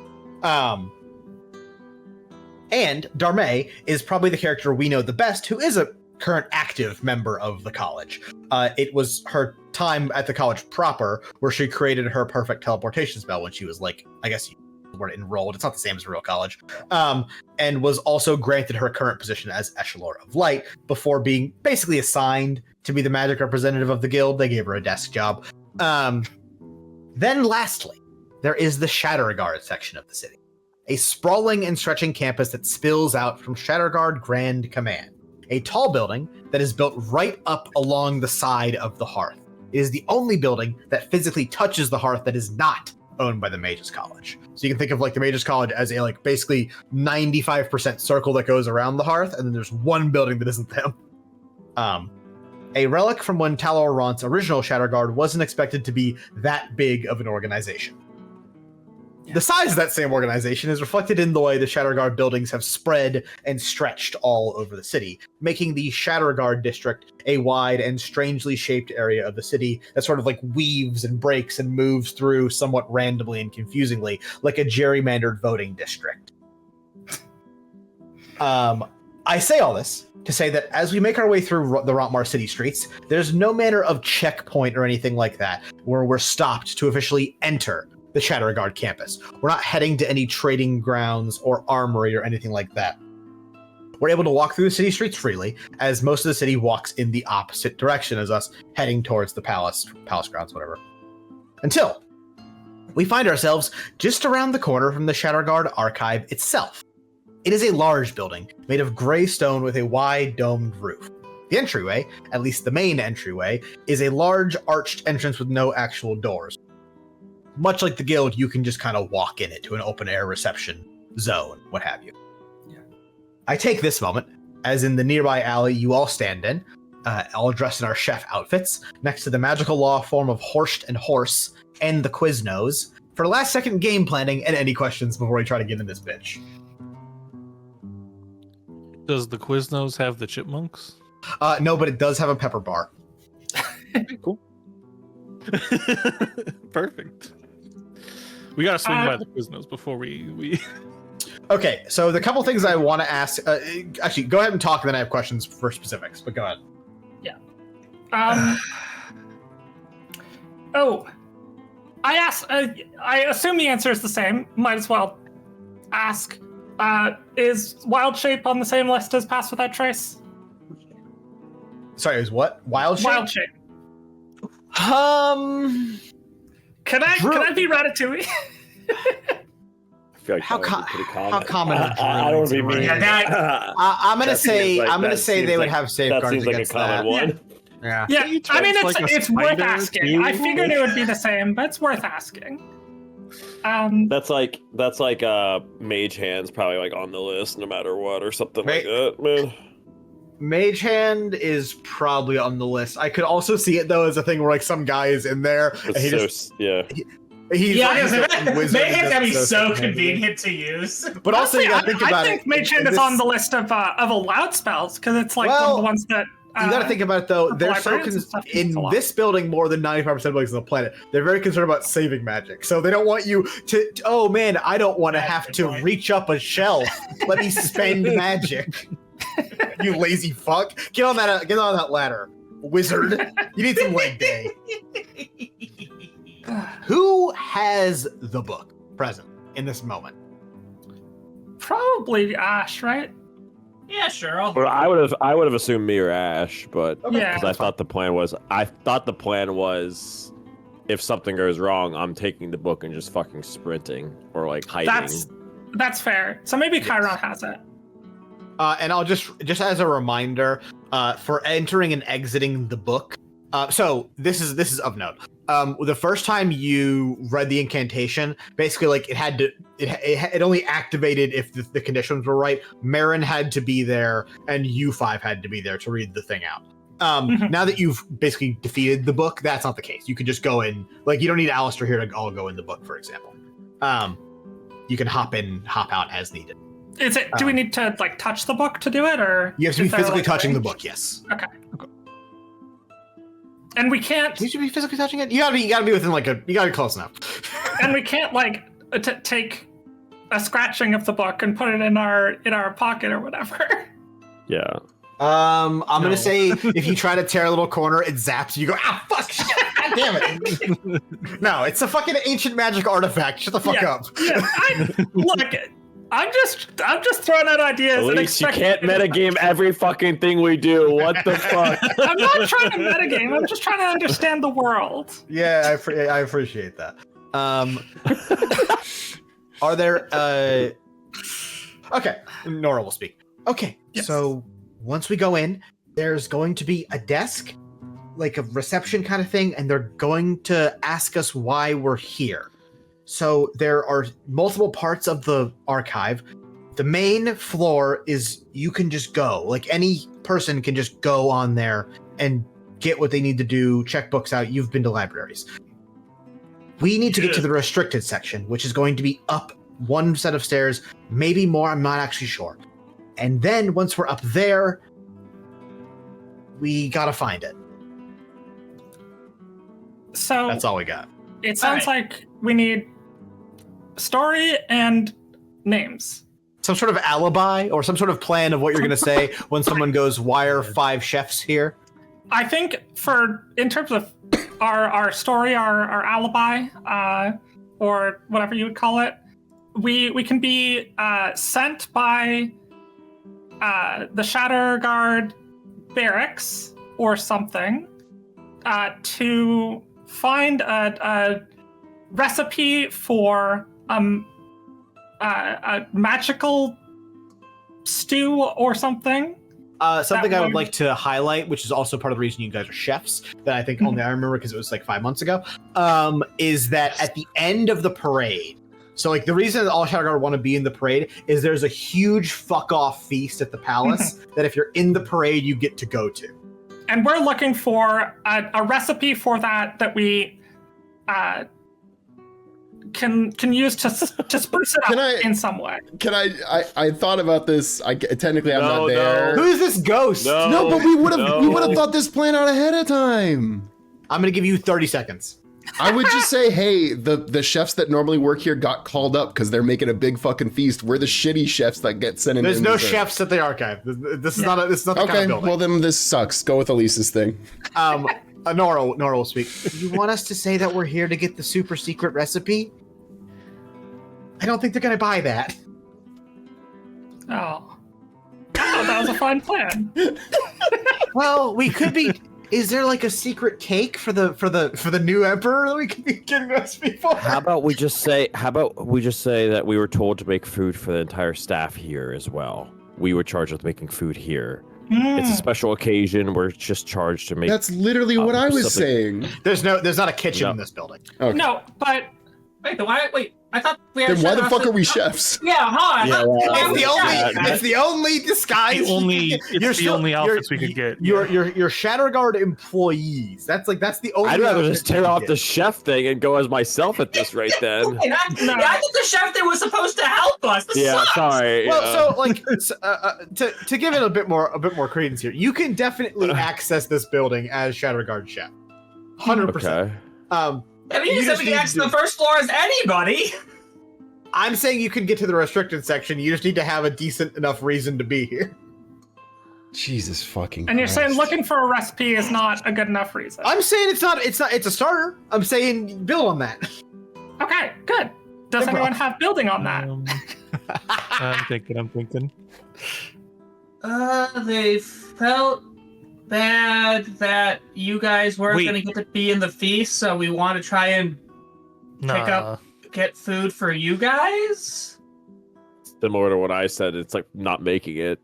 And Darmay is probably the character we know the best, who is a current active member of the college. It was her time at the college proper where she created her perfect teleportation spell when she was like, I guess you were enrolled. It's not the same as a real college. And was also granted her current position as Echelor of Light before being basically assigned to be the magic representative of the guild. They gave her a desk job. Then lastly, there is the Shatterguard section of the city, a sprawling and stretching campus that spills out from Shatterguard Grand Command, a tall building that is built right up along the side of the hearth. It is the only building that physically touches the hearth that is not owned by the Mages College. So you can think of like the Mages College as a like basically 95% circle that goes around the hearth, and then there's one building that isn't them. A relic from when Talor Ront's original Shatterguard wasn't expected to be that big of an organization. Yeah. The size of that same organization is reflected in the way the Shatterguard buildings have spread and stretched all over the city, making the Shatterguard district a wide and strangely shaped area of the city that sort of like weaves and breaks and moves through somewhat randomly and confusingly, like a gerrymandered voting district. I say all this to say that as we make our way through the Rontmar city streets, there's no manner of checkpoint or anything like that where we're stopped to officially enter the Shatterguard campus. We're not heading to any trading grounds or armory or anything like that. We're able to walk through the city streets freely, as most of the city walks in the opposite direction as us, heading towards the palace grounds, whatever. Until we find ourselves just around the corner from the Shatterguard archive itself. It is a large building made of gray stone with a wide domed roof. The entryway, at least the main entryway, is a large arched entrance with no actual doors. Much like the guild, you can just kind of walk in it to an open air reception zone, what have you. Yeah. I take this moment, as in the nearby alley you all stand in, all dressed in our chef outfits, next to the magical law form of Horst and Horse and the Quiznos, for last second game planning and any questions before we try to get in this bitch. Does the Quiznos have the chipmunks? No, but it does have a pepper bar. Cool. Perfect. We gotta swing by the Quiznos before we. Okay, so the couple things I want to ask. Actually, go ahead and talk, and then I have questions for specifics. But go ahead. Yeah. I asked. I assume the answer is the same. Might as well ask. Is Wild Shape on the same list as Pass Without Trace? Sorry, it was what? Wild Shape? Wild Shape. Can I be Ratatouille? I feel like how common? I don't want to be mean. I'm gonna say they would have safeguards that seems like against a common that. one. Yeah. Yeah, Each I mean, one's like a it's worth spider, asking. too. I figured it would be the same, but it's worth asking. That's like Mage Hand's probably like on the list no matter what or something like Ma- that, man. Mage Hand is probably on the list. I could also see it though as a thing where like some guy is in there and he just he's Yeah, like, he's a wizard Mage and Hand can be does so stuff. convenient to use. But also you gotta think about I think it. Mage Hand is on the list of allowed spells because it's like one of the ones that. You got to think about it though. They're so librarians and stuff use in a lot. this building more than 95% of buildings on the planet. They're very concerned about saving magic, so they don't want you to. Oh man, I don't want to have to reach up a shelf. Let me spend magic. You lazy fuck! Get on that ladder, wizard. You need some leg day. Who has the book present in this moment? Probably Ash, right? Yeah, sure. I'll Well, I would have assumed me or Ash, but Yeah. because I thought the plan was if something goes wrong, I'm taking the book and just fucking sprinting or like hiding. That's fair. So maybe Chiron has it. And I'll just as a reminder, for entering and exiting the book. So this is of note. The first time you read the incantation, basically like it only activated if the conditions were right. Marin had to be there, and you five had to be there to read the thing out. Now that you've basically defeated the book, that's not the case. You could just go in, like you don't need Alistair here to all go in the book, for example. You can hop in, hop out as needed. Is it? Do we need to like touch the book to do it, or You have to be is there, physically like, touching the range? book, yes. Okay. And we can't. You should be physically touching it. You gotta be within you gotta be close enough. And we can't like take a scratching of the book and put it in our pocket or whatever. Yeah. I'm gonna say if you try to tear a little corner, it zaps you. You go, ah, fuck, shit, god damn it. No, it's a fucking ancient magic artifact. Shut the fuck up. Yeah, look, I'm just throwing out ideas. and Elise, you expecting- can't metagame every fucking thing we do. What the fuck? I'm not trying to metagame. I'm just trying to understand the world. Yeah, I appreciate that. Are there okay, Nora will speak. Okay, Yes. so once we go in, there's going to be a desk, like a reception kind of thing, and they're going to ask us why we're here. So there are multiple parts of the archive. The main floor is you can just go. Like any person can just go on there and get what they need to do, check books out. You've been to libraries. We need to get to the restricted section, which is going to be up one set of stairs, maybe more, I'm not actually sure. And then once we're up there, we gotta find it. So That's all we got. it sounds like we need story and names. Some sort of alibi or some sort of plan of what you're gonna say when someone goes, why are 5 chefs here? I think in terms of our story, our alibi, or whatever you would call it, we can be sent by the Shatter Guard barracks or something to find a recipe for a magical stew or something. Something That I would one- like to highlight, which is also part of the reason you guys are chefs, that I think only I remember because it was like 5 months ago, is that at the end of the parade, so like the reason that all Shadow Guard want to be in the parade is there's a huge fuck off feast at the palace that if you're in the parade, you get to go to. And we're looking for a recipe for that we can use to spruce it up in some way. Can I thought about this. Technically I'm No, not there. Who is this ghost? No, but we would have thought this plan out ahead of time. I'm gonna give you 30 seconds. I would just say, hey, the chefs that normally work here got called up because they're making a big fucking feast. We're the shitty chefs that get sent in. There's no chefs at the archive. This is not the kind Okay, of building. well then this sucks. Go with Elise's thing. Nora will speak. You want us to say that we're here to get the super secret recipe? I don't think they're gonna buy that. Oh, that was a fun plan. Well, we could be. Is there like a secret cake for the new emperor that we could be getting recipe for? How about we just say that we were told to make food for the entire staff here as well. We were charged with making food here. It's a special occasion. We're just charged to make. That's literally what I was something- saying. There's not a kitchen No. in this building. Okay. No, but Wait, I thought we had Then why the chefs fuck and- are we chefs? Yeah, huh? Yeah, It's the only disguise. It's the only outfits we could get. You're Shatterguard employees. That's the only. I'd rather outfit just you tear can off get. the chef thing and go as myself at this rate then. And I thought the chef there was supposed to help us. This Yeah, sucks. sorry. Well, so like to give it a bit more credence here, you can definitely access this building as Shatterguard chef, 100%. Okay. That means You that just we need can access to- the first floor as anybody. I'm saying you can get to the restricted section. You just need to have a decent enough reason to be here. Jesus fucking and you're saying Christ. looking for a recipe is not a good enough reason. I'm saying it's not. It's a starter. I'm saying build on that. Okay, good. Does No anyone problem. have building on that? I'm thinking. They felt bad that you guys weren't Wait. going to get to be in the feast, so we want to try and get food for you guys. Similar to what I said, it's like not making it.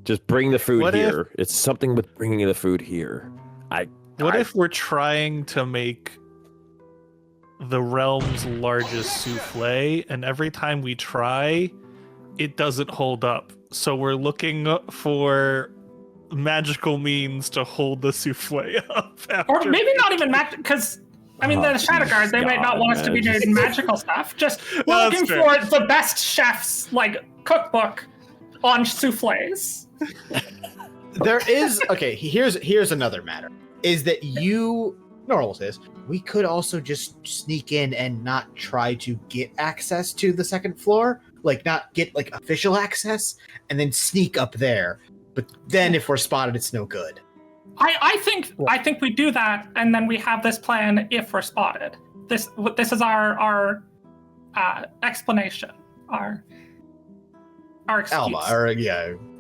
Just bring the food What if- here. It's something with bringing the food here. What if we're trying to make the realm's largest souffle, and every time we try, it doesn't hold up? So we're looking for magical means to hold the souffle up. Or After maybe not even magic, because I mean, Oh, the Shatterguard, they might not God, want us to be man. doing magical stuff. Just we're Well, looking that's for the best chef's like cookbook on souffles. There is here's another matter. Is that Normal says we could also just sneak in and not try to get access to the second floor, like not get like official access, and then sneak up there. But then if we're spotted, it's no good. I think we do that, and then we have this plan if we're spotted. This is our explanation, our excuse. Alba, or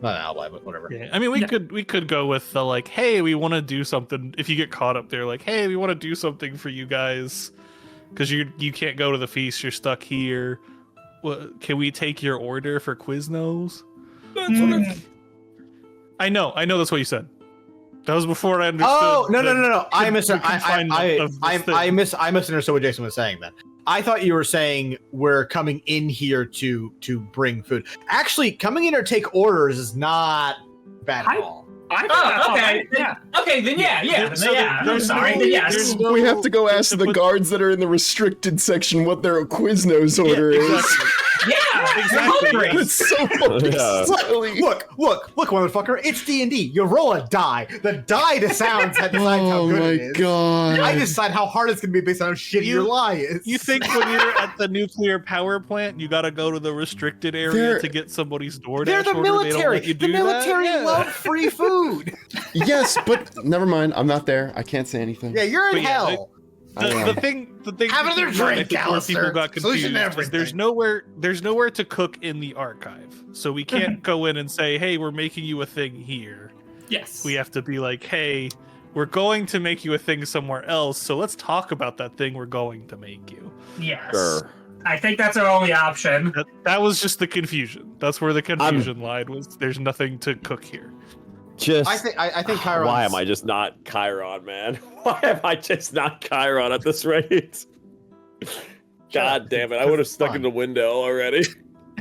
not Alba, but whatever. Yeah, I mean, we Yeah. could go with the like, hey, we want to do something. If you get caught up there, like, hey, we want to do something for you guys, because you can't go to the feast, you're stuck here. What, can we take your order for Quiznos? I know that's what you said. That was before I understood. Oh no! the I misunderstood what Jason was saying. Then I thought you were saying we're coming in here to bring food. Actually, coming in or take orders is not bad at all. I think that's all okay. right, yeah. Okay, then yeah. So I'm there's sorry. no- Then yes. there's no- We have to go ask to the put- guards that are in the restricted section what their Quiznos order is. Exactly. Yeah, Exactly, we're hungry. It's so fucking Yeah. silly. Look, motherfucker! It's D&D. You roll a die. The die decides how Oh good my it is. god. I decide how hard it's gonna be based on how shitty your lie is. You think when you're at the nuclear power plant, you got to go to the restricted area They're- to get somebody's DoorDash they're the order? They don't military. let you The do military that? Yeah. love free food. Yes, but never mind. I'm not there. I can't say anything. Yeah, you're in But yeah, hell. The thing Have another to keep in mind, drink, I think where Alistair. people got Solution confused to is there's everything. nowhere to cook in the archive, so we can't go in and say, hey, we're making you a thing here. Yes. We have to be like, hey, we're going to make you a thing somewhere else, so let's talk about that thing we're going to make you. Yes. Sure. I think that's our only option. That was just the confusion. That's where the confusion lied, was there's nothing to cook here. Just I think Chiron. why am I just not Chiron, man? Why am I just not Chiron at this rate? God damn it! I would have stuck in the window already.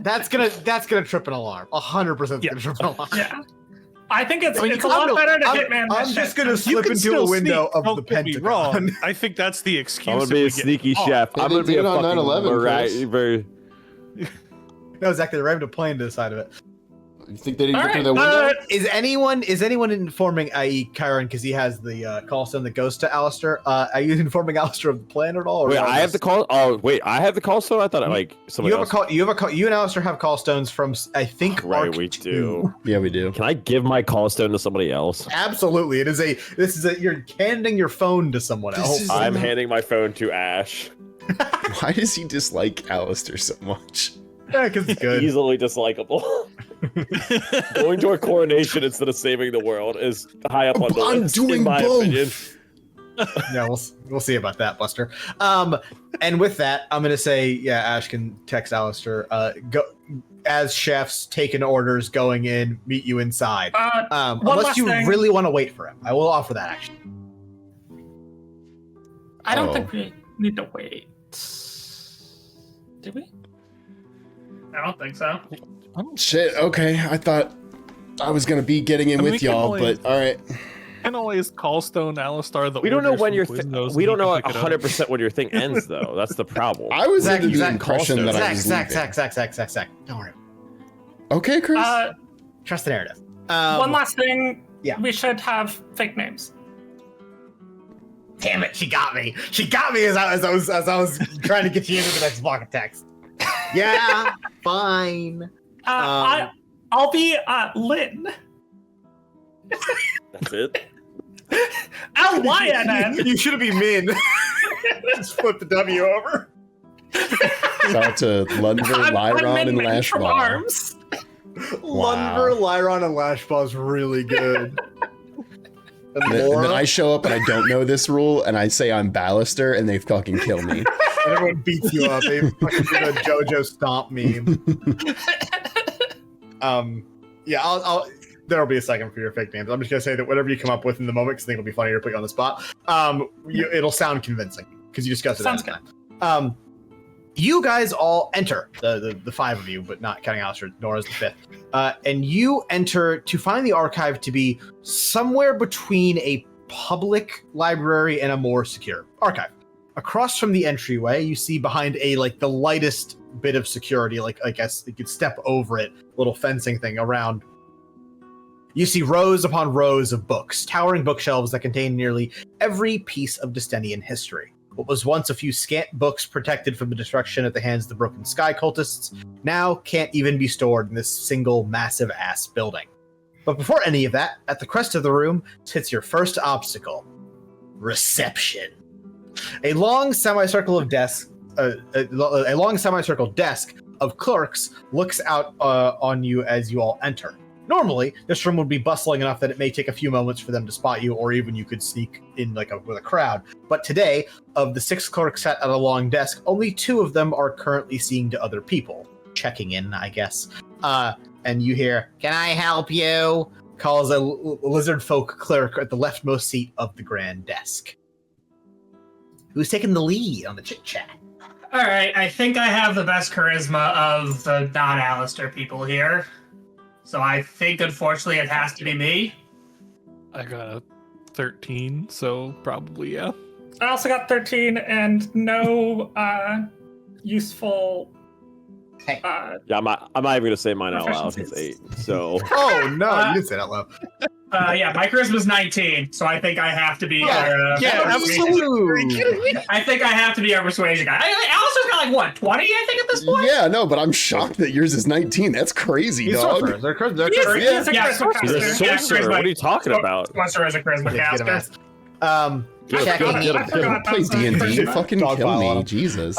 That's gonna trip an alarm. 100% Yeah. gonna trip an alarm. Yeah. I think it's I mean, a lot better to Hitman. I'm that just shit. gonna You slip can into still a window sneak, of don't the get me Pentagon. wrong. I think that's the excuse. I'm gonna if be we a get sneaky caught. chef. They I'm gonna did be a it on fucking 9/11, Chris. very. No, exactly. They're having a plane to the side of it. You think they didn't All get through right, the window? Is anyone informing, i.e., Chiron, because he has the call stone that goes to Alistair? Are you informing Alistair of the plan at all? or Wait, is that I have just- the call. Oh, wait, I have the call stone. I thought like somebody You have a else. call. You and Alistair have call stones from I think Right, Arc we 2. do. Yeah, we do. Can I give my call stone to somebody else? Absolutely, this is a you're handing your phone to someone This else. is- I'm handing my phone to Ash. Why does he dislike Alistair so much? Yeah, because it's good. Easily dislikable. Going to a coronation instead of saving the world is high up on the I'm list, doing in my both. opinion. Yeah, we'll see about that, Buster. And with that, I'm gonna say, yeah, Ash can text Alistair. Go as chefs, taking orders, going in, meet you inside. Unless you really want to wait for him, I will offer that action. I don't think we need to wait. Do we? I don't think so. Shit. Okay, I thought I was gonna be getting in with y'all, but all right. Can always call Stone Alistair. We don't know when your we don't know 100% when your thing ends, though. That's the problem. I was under the impression that I was Zach. Don't worry. Okay, Chris. Trust the narrative. One last thing. Yeah. We should have fake names. Damn it, she got me. She got me as I was trying to get you into the next block of text. Yeah, fine. I'll be Lynn. That's it. L-Y-N-N. You should be Min. Just flip the W over. Shout out to Lundver, Lyron, and Lashball. Arms. Lundver, Lyron, and Lashball is really good. And then I show up and I don't know this rule, and I say I'm Ballister, and they fucking kill me. And everyone beats you up. They fucking did a JoJo stomp meme. Yeah, I'll there'll be a second for your fake names. I'm just gonna say that whatever you come up with in the moment, because I think it'll be funnier to put you on the spot. It'll sound convincing because you discussed it. Sounds good. You guys all enter, the five of you, but not counting Alistair, Nora's the fifth. And you enter to find the archive to be somewhere between a public library and a more secure archive. Across from the entryway, you see behind the lightest bit of security, I guess you could step over it, little fencing thing around. You see rows upon rows of books, towering bookshelves that contain nearly every piece of Destinian history. What was once a few scant books protected from the destruction at the hands of the Broken Sky cultists now can't even be stored in this single massive ass building. But before any of that, at the crest of the room sits your first obstacle: reception. A long semicircle desk of clerks looks out on you as you all enter. Normally, this room would be bustling enough that it may take a few moments for them to spot you, or even you could sneak in with a crowd. But today, of the 6 clerks sat at a long desk, only 2 of them are currently seeing to other people. Checking in, I guess. And you hear, "Can I help you?" calls a lizard folk clerk at the leftmost seat of the grand desk. Who's taking the lead on the chit-chat? All right, I think I have the best charisma of the non-Alistair people here. So I think, unfortunately, it has to be me. I got a 13, so probably, yeah. I also got 13 and no useful. Yeah, I'm not even gonna say mine out loud. It's 8. So. Oh no, you didn't say that loud. Yeah, my charisma's 19, so I think I have to be. Absolutely. I think I have to be our persuasion guy. Alistair's got 20, I think, at this point. Yeah, no, but I'm shocked that yours is 19. That's crazy, dog. He's a charisma He's a sorcerer. What are you talking about? Sorcerer is a charisma caster. Play D&D. Fucking kill me, Jesus.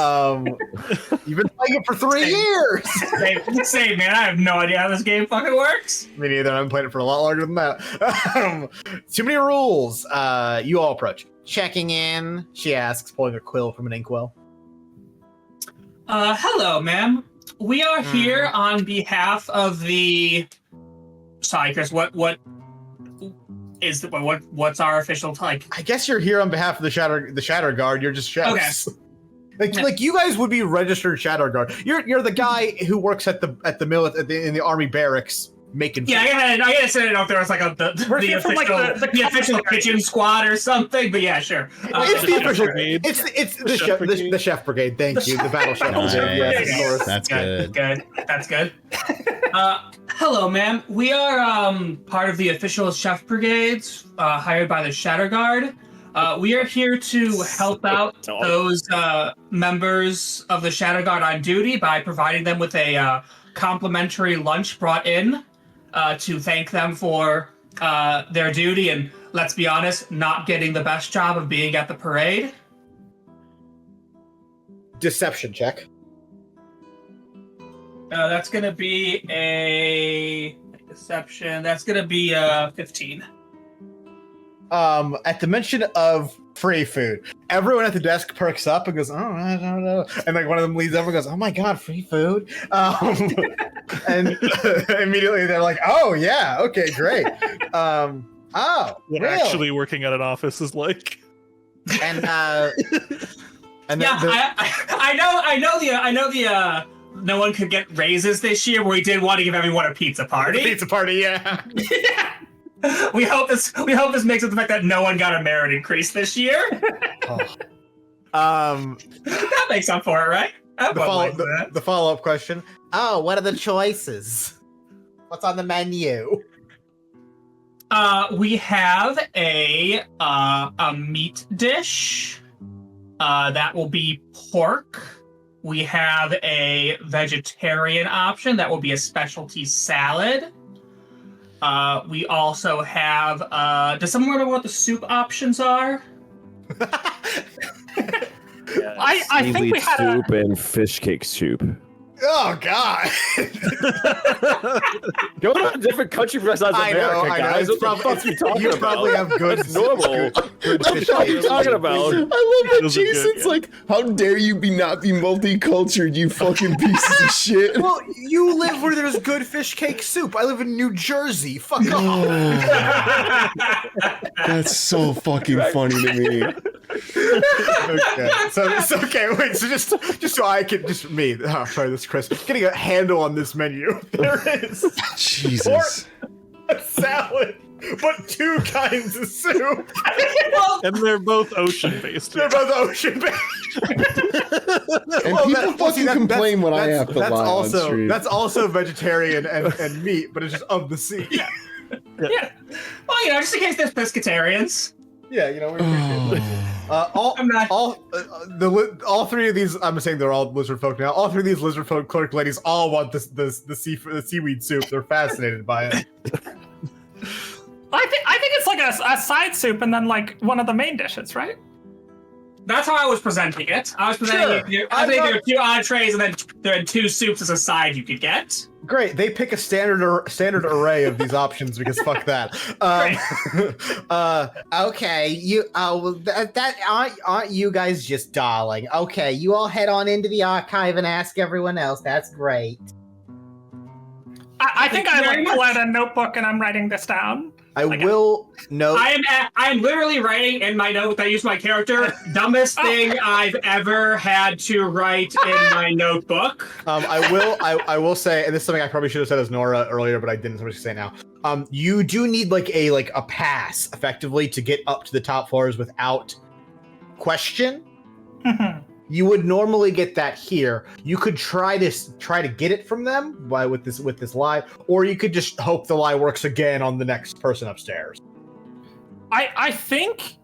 You've been playing it for 3 years. Same, man. I have no idea how this game fucking works. Me neither. I've been playing it for a lot longer than that. Too many rules. You all approach. Checking in, she asks, pulling a quill from an inkwell. Hello, ma'am. We are here on behalf of the. Sorry, Chris. What's our official type? I guess you're here on behalf of the Shatter Guard. You're just chefs. Okay. Like you guys would be registered Shatter Guard. You're the guy who works at the mill in the army barracks making. Yeah, I gotta say, I don't know if there was the official kitchen squad or something, but yeah, sure. It's the official. It's the chef brigade. Thank you, the battle chef brigade. Yes, of course. That's good. That's good. Hello, ma'am. We are part of the official chef brigades hired by the Shatter Guard. We are here to help out those members of the Shatter Guard on duty by providing them with a complimentary lunch brought in to thank them for their duty and, let's be honest, not getting the best job of being at the parade. Deception check. That's going to be a deception. That's going to be 15. At the mention of free food. Everyone at the desk perks up and goes, oh, I don't know. And like one of them leads over and goes, oh my God, free food. And immediately they're like, oh yeah, okay, great. Oh, What really? actually working at an office is like. And and Yeah, I know the no one could get raises this year, but we did want to give everyone a pizza party. pizza party, yeah. We hope this makes up the fact that no one got a merit increase this year. That makes up for it, right? The follow-up question. Oh, what are the choices? What's on the menu? We have a meat dish. That will be pork. We have a vegetarian option. That will be a specialty salad. We also have. Does someone remember what the soup options are? I think we had soup and fish cake soup. Oh God! Go to a different country besides America, guys. It's What the fuck are you talking you about? probably have good. That's normal. Good What the fuck are you talking about? I love that Those are good, Jason's yeah. like, how dare you not be multicultural, you fucking pieces of shit. Well, you live where there's good fish cake soup. I live in New Jersey. Fuck off. Oh, that's so fucking funny to me. Okay. So okay. Wait. So just so I can me. Oh, sorry, this is Chris. Getting a handle on this menu. There is Jesus. a salad, but 2 kinds of soup. And they're both ocean based. They're both ocean based. And people fucking complain when I have to lie on stream. That's also vegetarian and meat, but it's just of the sea. Yeah. Well, just in case there's pescatarians. Yeah, we appreciate it. All 3 of these. I'm saying they're all lizard folk now. All 3 of these lizard folk clerk ladies all want the seaweed soup. They're fascinated by it. I think it's like a side soup and then like one of the main dishes, right? That's how I was presenting it. I was presenting it. I think there are 2 entrees and then there are 2 soups as a side you could get. Great. They pick a standard array of these options because fuck that. Okay. You aren't you guys just darling? Okay. You all head on into the archive and ask everyone else. That's great. I think I pull out a notebook and I'm writing this down. I will note. I am literally writing in my note that I use my character. Dumbest thing I've ever had to write in my notebook. I will say, and this is something I probably should have said as Nora earlier, but I didn't. So I'm just say now. You do need like a pass effectively to get up to the top floors without question. You would normally get that here. You could try to get it from them with this lie, or you could just hope the lie works again on the next person upstairs. I think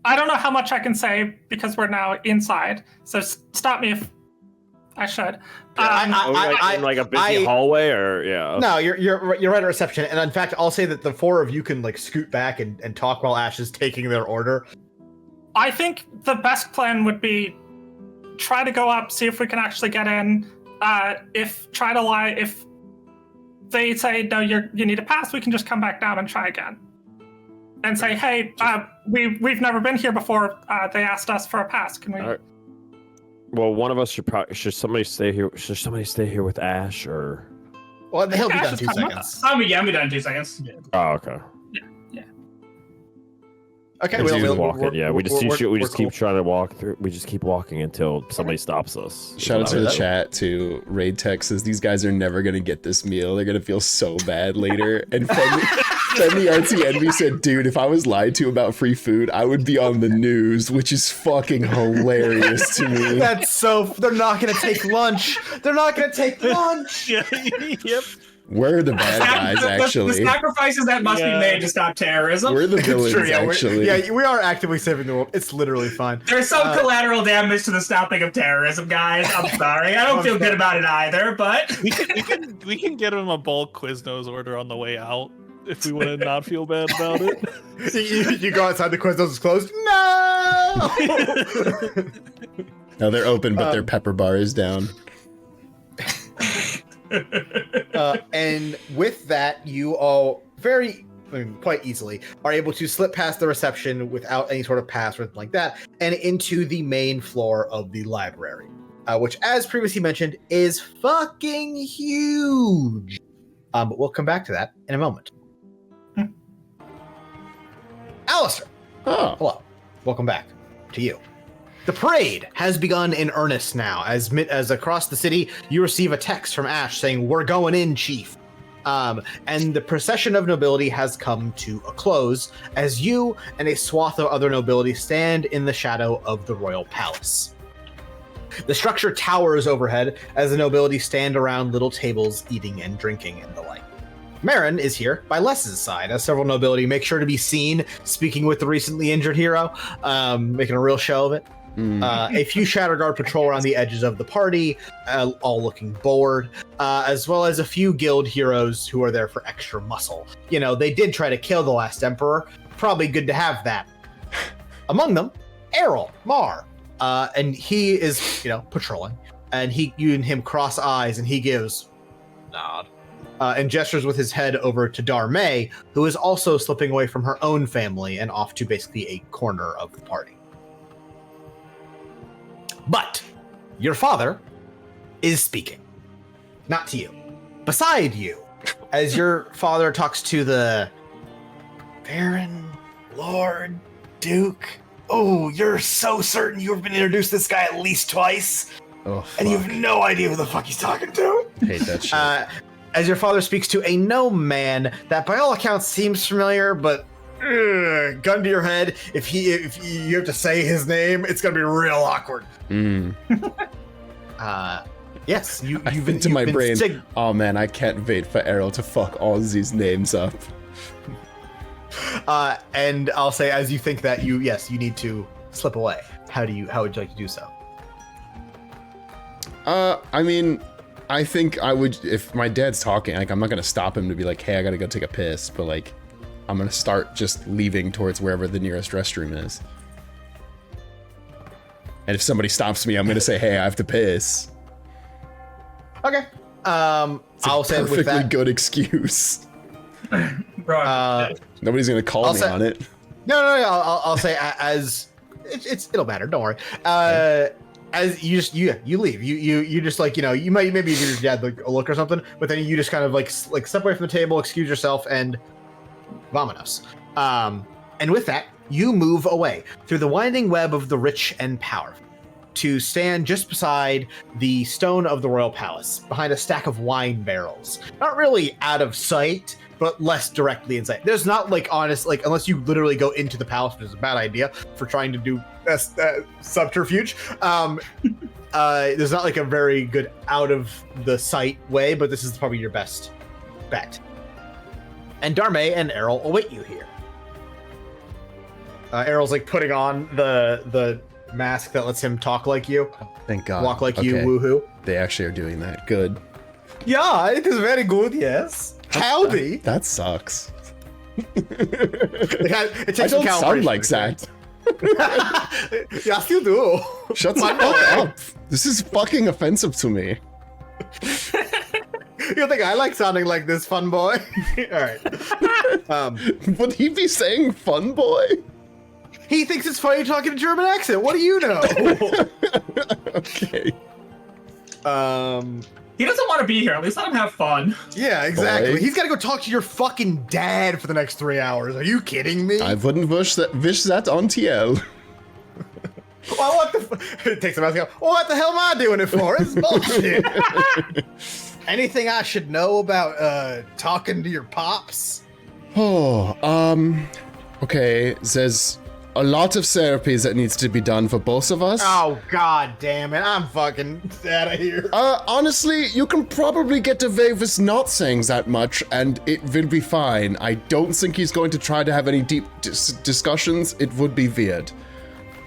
I don't know how much I can say because we're now inside. So stop me if I should. In like a busy hallway, or No, you're right at reception, and in fact, I'll say that the 4 of you can like scoot back and talk while Ash is taking their order. I think the best plan would be try to go up, see if we can actually get in. Try to lie. If they say no, you need a pass, we can just come back down and try again. And say, hey, we've never been here before. They asked us for a pass. Can we? Well, one of us should somebody stay here? Should somebody stay here with Ash, or? Well, he'll be Ash done is 2 coming with seconds. us. I'll be done in 2 seconds. Oh, okay. Okay, We we'll keep trying to walk through. We just keep walking until somebody stops us. Shout out to the chat too. Raid Tech says these guys are never gonna get this meal. They're gonna feel so bad later. And Femi Artsy Envy said, dude, if I was lied to about free food, I would be on the news, which is fucking hilarious to me. That's so. They're not gonna take lunch. They're not gonna take lunch. Yep. We're the bad guys, actually. The sacrifices that must be made to stop terrorism. We're the villains, actually. We are actively saving the world. It's literally fine. There's some collateral damage to the stopping of terrorism, guys. I'm sorry. I don't feel good about it either, but we can get him a bulk Quiznos order on the way out if we want to not feel bad about it. You go outside, the Quiznos is closed. No. No, they're open, but their pepper bar is down. And with that, you all very quite easily, are able to slip past the reception without any sort of pass or anything like that, and into the main floor of the library, which, as previously mentioned, is fucking huge. But we'll come back to that in a moment. Alistair. Oh. Hello. Welcome back to you. The parade has begun in earnest now, as across the city, you receive a text from Ash saying, "We're going in, Chief." And the procession of nobility has come to a close, as you and a swath of other nobility stand in the shadow of the royal palace. The structure towers overhead as the nobility stand around little tables eating and drinking and the like. Marin is here by Les's side, as several nobility make sure to be seen speaking with the recently injured hero, making a real show of it. A few Shatterguard patrol around the edges of the party, all looking bored, as well as a few guild heroes who are there for extra muscle. You know, they did try to kill the last emperor. Probably good to have that. Among them, Errol Mar, and he is, patrolling. And you and him cross eyes, and he gives nod, and gestures with his head over to Darmay, who is also slipping away from her own family and off to basically a corner of the party. But your father is speaking, not to you, beside you, as your father talks to the Baron, Lord, Duke. Oh, you're so certain you've been introduced to this guy at least twice, and you have no idea who the fuck he's talking to. Hate that shit. As your father speaks to a no man that by all accounts seems familiar, but gun to your head, if you have to say his name, it's gonna be real awkward. Yes, you've been to my brain. Oh man, I can't wait for Errol to fuck all these names up. And I'll say, as you think that, you need to slip away. How would you like to do so? I mean, I think I would, if my dad's talking, like, I'm not gonna stop him to be like, hey, I gotta go take a piss, but like, I'm gonna start just leaving towards wherever the nearest restroom is. And if somebody stops me, I'm gonna say, hey, I have to piss. Okay. I'll say with that. Perfectly good excuse. Nobody's gonna call me on it. No. I'll say as it'll matter. Don't worry. As you leave, you just like, you might maybe give your dad like a look or something, but then you just kind of like step away from the table, excuse yourself, and vamonos. And with that, you move away through the winding web of the rich and powerful to stand just beside the stone of the royal palace, behind a stack of wine barrels. Not really out of sight, but less directly in sight. There's not unless you literally go into the palace, which is a bad idea for trying to do subterfuge. There's not like a very good out of the sight way, but this is probably your best bet. And Darmay and Errol await you here. Errol's like putting on the mask that lets him talk like you. Thank God. Walk like you, woohoo. They actually are doing that. Good. Yeah, it is very good, yes. Howdy. That sucks. It takes I don't sound like that. Yes, you do. Shut the fuck up. This is fucking offensive to me. You think I like sounding like this, fun boy? All right. Would he be saying fun boy? He thinks it's funny talking a German accent. What do you know? Okay. He doesn't want to be here. At least let him have fun. Yeah, exactly. Boy. He's got to go talk to your fucking dad for the next 3 hours. Are you kidding me? I wouldn't wish that on TL. Well, what the? It takes a mask off. What the hell am I doing it for? It's bullshit. Anything I should know about talking to your pops? Okay. There's a lot of therapies that needs to be done for both of us. Oh, god damn it. I'm fucking out of here. Honestly, you can probably get away with not saying that much, and it will be fine. I don't think he's going to try to have any deep discussions. It would be weird.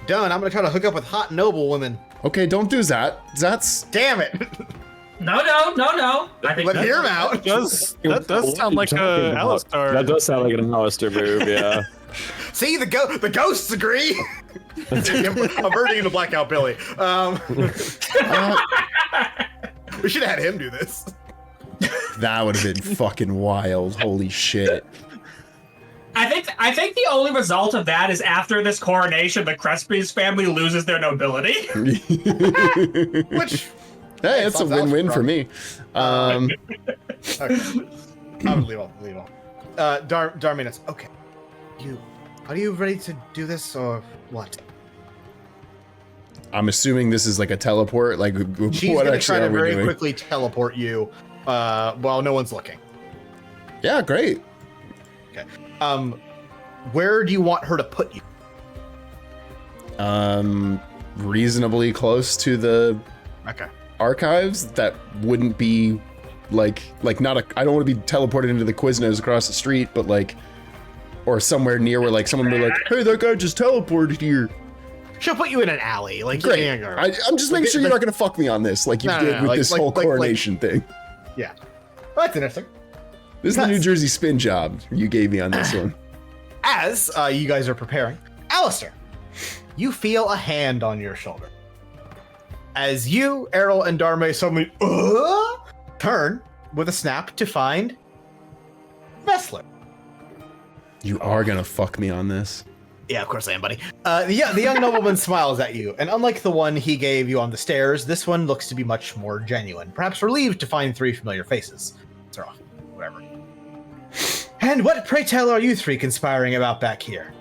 Done. I'm gonna try to hook up with hot noble women. Okay, don't do that. That's... Damn it. No. I think Let hear him out. That does sound like a Alistair. That does sound like an Alistair move, yeah. See, the ghosts agree. I'm burning into Blackout Billy. We should have had him do this. That would have been fucking wild. Holy shit. I think the only result of that is after this coronation, the Cresby's family loses their nobility. Which, hey, it's a win-win for me. okay. I'm gonna leave off. Darminus, okay. Are you ready to do this or what? I'm assuming this is like a teleport. Like, She's what gonna actually try are to we very doing? quickly teleport you while no one's looking. Yeah, great. Okay. Where do you want her to put you? Reasonably close to the Okay. archives. That wouldn't be like not a. I don't want to be teleported into the Quiznos across the street, but like, or somewhere near where like someone would be like, "Hey, that guy just teleported here." She'll put you in an alley. Like, Great. yeah, I'm just making sure you're not gonna fuck me on this, like you did with this whole coronation thing. Yeah. Well, that's interesting. This is the New Jersey spin job you gave me on this one. As you guys are preparing, Alistair, you feel a hand on your shoulder. As you, Errol, and Darme suddenly turn with a snap to find Vessler. You are gonna fuck me on this. Yeah, of course I am, buddy. The young nobleman smiles at you, and unlike the one he gave you on the stairs, this one looks to be much more genuine. Perhaps relieved to find 3 familiar faces. They're off. Whatever. And what, pray tell, are you 3 conspiring about back here?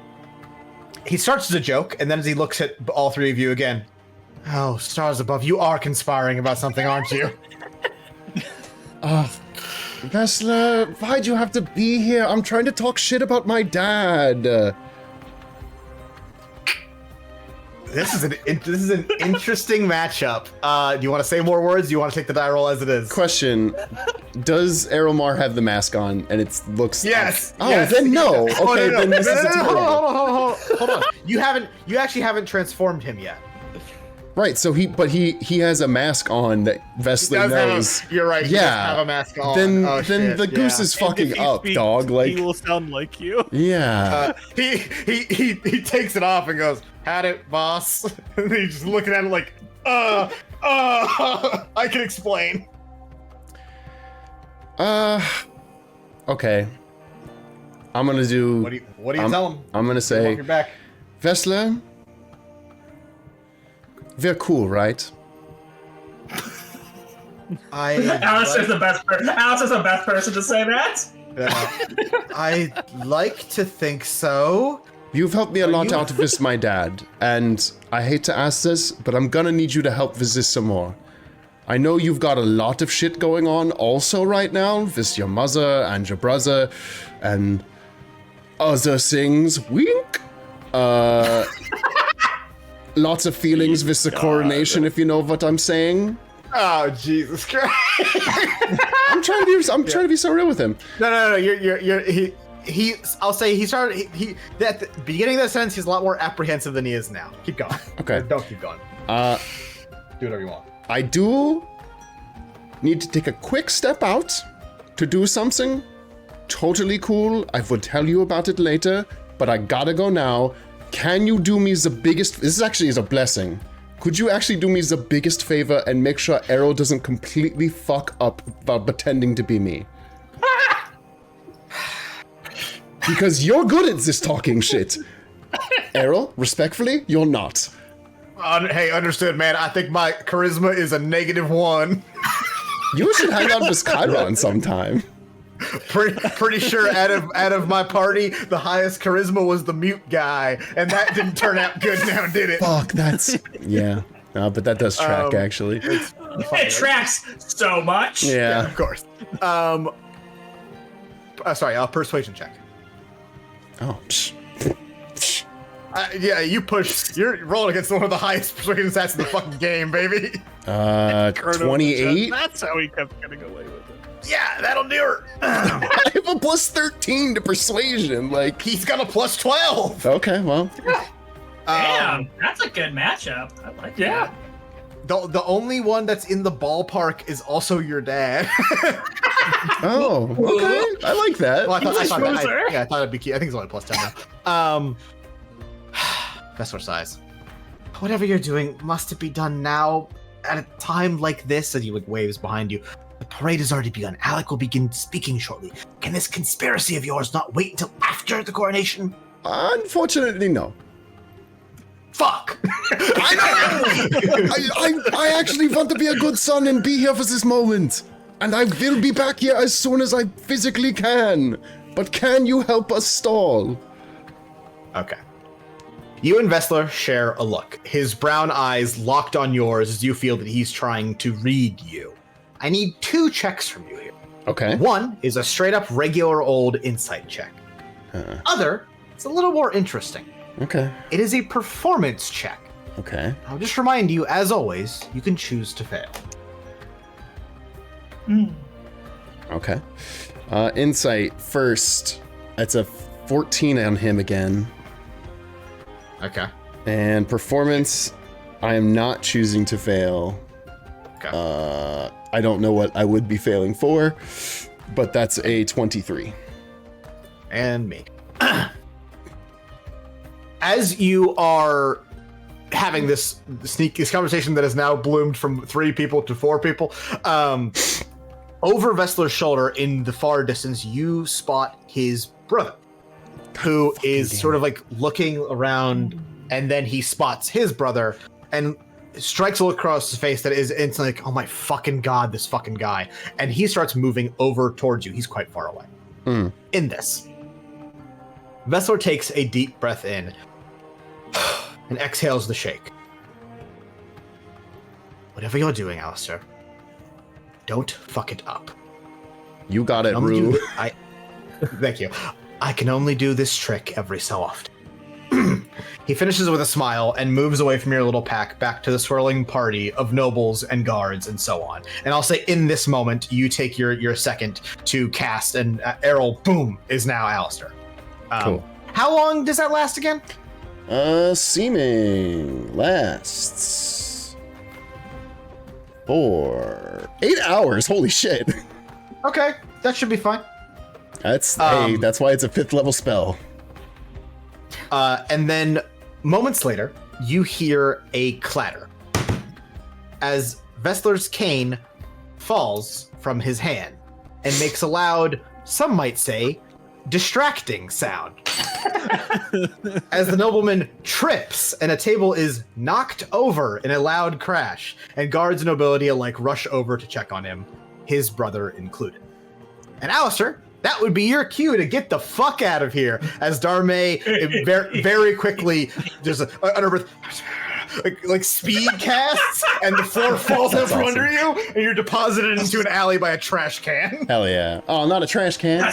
He starts as a joke, and then as he looks at all 3 of you again, oh, stars above, you are conspiring about something, aren't you? Vessler, why'd you have to be here? I'm trying to talk shit about my dad. This is an interesting matchup. Do you want to say more words? Do you want to take the die roll as it is? Question: does Errolmar have the mask on and it looks? Yes. Oh, yes, then no. yes. Okay, then this is terrible. Hold on. You actually haven't transformed him yet. Right. So he has a mask on that Vessler knows. You're right. He does have a mask on. Then the goose is fucking up, dog. Like he will sound like you. Yeah. He takes it off and goes, "Had it, boss." And he's just looking at it like, I can explain. Okay. I'm gonna do. What do you tell him? I'm gonna say, Your back. Vessler, we're cool, right? Alistair's the best person. Alistair's the best person to say that. I like to think so. You've helped me a lot out with my dad, and I hate to ask this, but I'm gonna need you to help with this some more. I know you've got a lot of shit going on also right now with your mother and your brother and other things. Wink. Lots of feelings with the coronation, if you know what I'm saying. Oh, Jesus Christ. I'm trying to be so real with him. No. I'll say he started, at the beginning of that sentence, he's a lot more apprehensive than he is now. Keep going. Okay. Don't keep going. Do whatever you want. I do need to take a quick step out to do something totally cool. I will tell you about it later, but I gotta go now. Can you do me the biggest... This actually is a blessing. Could you actually do me the biggest favor and make sure Arrow doesn't completely fuck up by pretending to be me? Because you're good at this talking shit. Arrow, respectfully, you're not. Hey, understood, man. I think my charisma is a -1. You should hang out with Chiron sometime. Pretty sure out of my party, the highest charisma was the mute guy, and that didn't turn out good now, did it? Fuck, that's... Yeah. No, but that does track, actually. It tracks so much. Yeah. Of course. Sorry, persuasion check. Oh, psh. Yeah, you're rolling against one of the highest persuasion stats in the fucking game, baby. 28? That's how he kept getting away with it. Yeah, that'll do her. I have a +13 to persuasion, like... He's got a +12. Okay, well... Damn, that's a good matchup. I like that. The only one that's in the ballpark is also your dad. Oh, okay. I like that. Well, I thought it'd be cute. I think it's only +10 now. Vessel size. Whatever you're doing, must it be done now? At a time like this, as he like waves behind you. The parade has already begun. Alec will begin speaking shortly. Can this conspiracy of yours not wait until after the coronation? Unfortunately, no. Fuck! I actually want to be a good son and be here for this moment. And I will be back here as soon as I physically can. But can you help us stall? Okay. You and Vessler share a look. His brown eyes locked on yours as you feel that he's trying to read you. I need 2 checks from you here. Okay. One is a straight up regular old insight check. Other, it's a little more interesting. Okay. It is a performance check. Okay. I'll just remind you, as always, you can choose to fail. Okay. Insight first. That's a 14 on him again. Okay. And performance, I am not choosing to fail. Okay. I don't know what I would be failing for, but that's a 23. And me. As you are having this conversation that has now bloomed from 3 people to 4 people, over Vessler's shoulder in the far distance, you spot his brother, who is sort of like looking around, and then he spots his brother and strikes a look across his face that is instantly like, oh my fucking god, this fucking guy. And he starts moving over towards you. He's quite far away. In this, Vessler takes a deep breath in and exhales the shake. Whatever you're doing, Alistair, don't fuck it up. You got it, Rue. Thank you. I can only do this trick every so often. He finishes with a smile and moves away from your little pack back to the swirling party of nobles and guards and so on. And I'll say in this moment, you take your second to cast, and Errol, boom, is now Alistair. Cool. How long does that last again? Seeming lasts for 8 hours. Holy shit. Okay, that should be fine. That's that's why it's a 5th level spell. And then moments later, you hear a clatter as Vessler's cane falls from his hand and makes a loud, some might say, distracting sound. As the nobleman trips and a table is knocked over in a loud crash, and guards and nobility alike rush over to check on him, his brother included. And Alistair, that would be your cue to get the fuck out of here, as Darmay very quickly, there's under breath, like speed casts, and the floor falls out from under you, and you're deposited into an alley by a trash can. Hell yeah. Oh, not a trash can.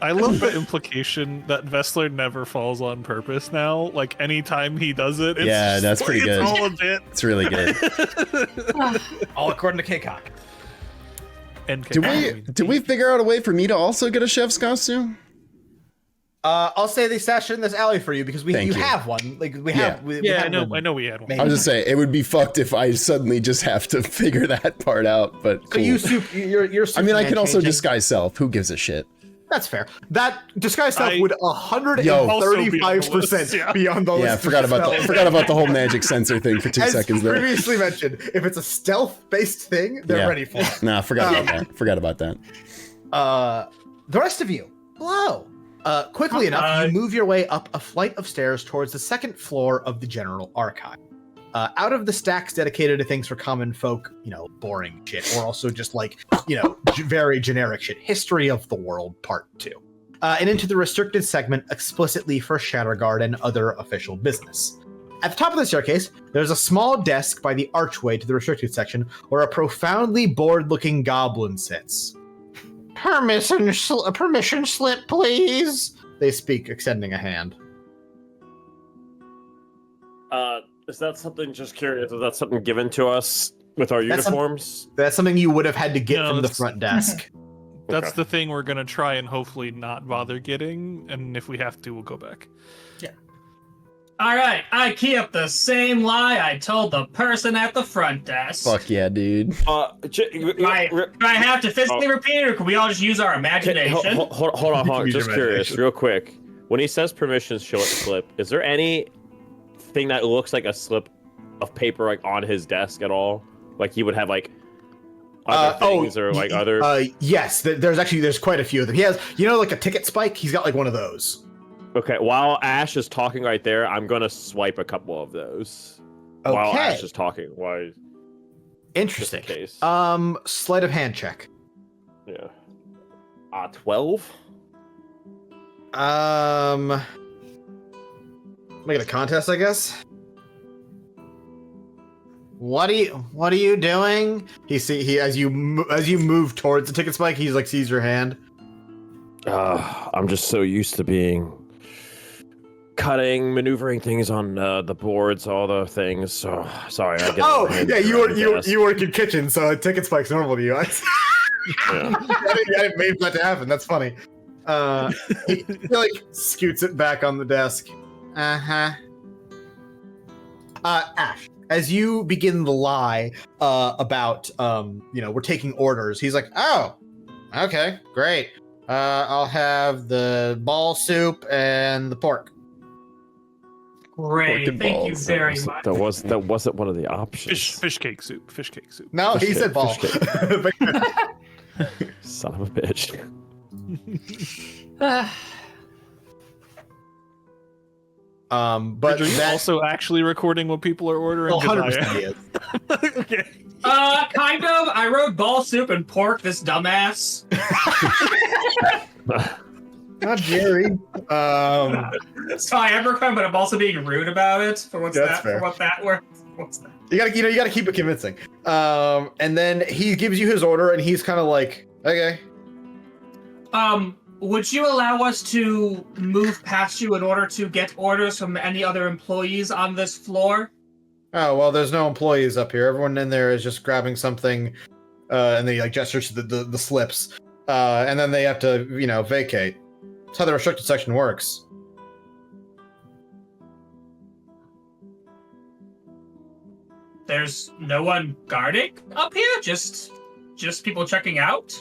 I love the implication that Vessler never falls on purpose now. Like, anytime he does it, it's yeah, that's pretty good. It's all a bit. It's really good. All according to K-Cock. Did we figure out a way for me to also get a chef's costume? I'll say they stashed it in this alley for you because you have one. Like we have. I know we had one. I was just saying it would be fucked if I suddenly just have to figure that part out. But cool. So you're I mean, I can also disguise self. Who gives a shit? That's fair. That disguise self would 135% be on the list. Yeah, forgot about the whole magic sensor thing for 2 seconds there. Previously mentioned, if it's a stealth-based thing, they're ready for it. Nah, forgot about that. The rest of you, hello. Quickly enough, you move your way up a flight of stairs towards the 2nd floor of the General Archive. Out of the stacks dedicated to things for common folk, boring shit, or also just like, very generic shit. History of the World, Part 2. And into the restricted segment explicitly for Shatterguard and other official business. At the top of the staircase, there's a small desk by the archway to the restricted section where a profoundly bored-looking goblin sits. Permission slip, please, they speak, extending a hand. Is that something, just curious, is that something given to us with our uniforms? That's something you would have had to get from the front desk. That's the thing we're going to try and hopefully not bother getting, and if we have to, we'll go back. Yeah. All right, I key up the same lie I told the person at the front desk. Fuck yeah, dude. Do I have to physically repeat it, or can we all just use our imagination? Hold on. Just curious, real quick. When he says permissions slip, is there anything that looks like a slip of paper like on his desk at all? Like he would have like other things or like other? Yes, there's quite a few of them. He has, like a ticket spike. He's got like one of those. Okay, while Ash is talking right there, I'm gonna swipe a couple of those. Okay. While Ash is talking, why? Interesting. Just in case. Sleight of hand check. Yeah. 12. Make it a contest, I guess. What are you doing? He as you move towards the ticket spike, he's like sees your hand. I'm just so used to being maneuvering things on the boards, all the things. So sorry. You work in kitchen, so ticket spike's normal to you. I didn't mean that to happen. That's funny. He like scoots it back on the desk. Ash, as you begin the lie about we're taking orders, he's like, oh, okay, great. I'll have the ball soup and the pork. Great, thank you very much. That wasn't one of the options. Fish cake soup. No, he said ball. Son of a bitch. But are you also actually recording what people are ordering? 100% is. Okay. Kind of. I wrote ball soup and pork. This dumbass. Not Jerry. So I am recording, but I'm also being rude about it. For what's That's fair. For what that works. What's that? You gotta keep it convincing. And then he gives you his order, and he's kind of like, okay. Would you allow us to move past you in order to get orders from any other employees on this floor? Oh, well, there's no employees up here. Everyone in there is just grabbing something, and they like gestures to the slips, and then they have to, vacate. That's how the restricted section works. There's no one guarding up here? Just people checking out?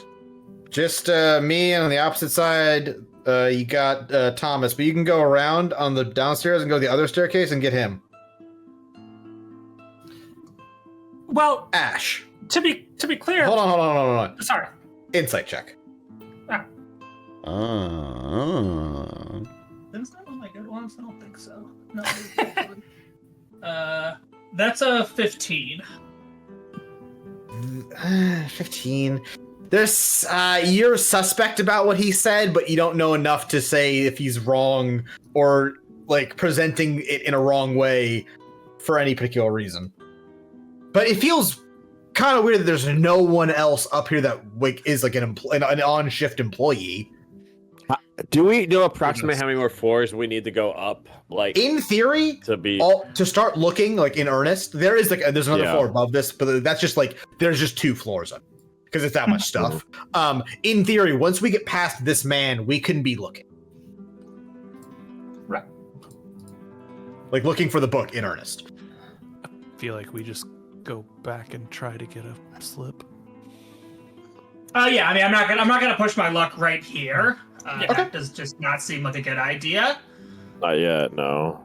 Just me, and on the opposite side, you got Thomas. But you can go around on the downstairs and go to the other staircase and get him. Well, Ash. to be clear. Hold on. Sorry. Insight check. That's not one of my good ones. I don't think so. No. That's a 15. 15. There's you're suspect about what he said, but you don't know enough to say if he's wrong or like presenting it in a wrong way for any particular reason. But it feels kind of weird that there's no one else up here that is like an on-shift employee. Do we know approximately how many more floors we need to go up? Like, in theory, to start looking like in earnest, there's another floor above this, but that's just like there's just 2 floors up because it's that much stuff. In theory, once we get past this man, we can be looking. Right. Like looking for the book in earnest. I feel like we just go back and try to get a slip. Yeah, I mean, I'm not gonna push my luck right here. That does just not seem like a good idea. Not yet, no.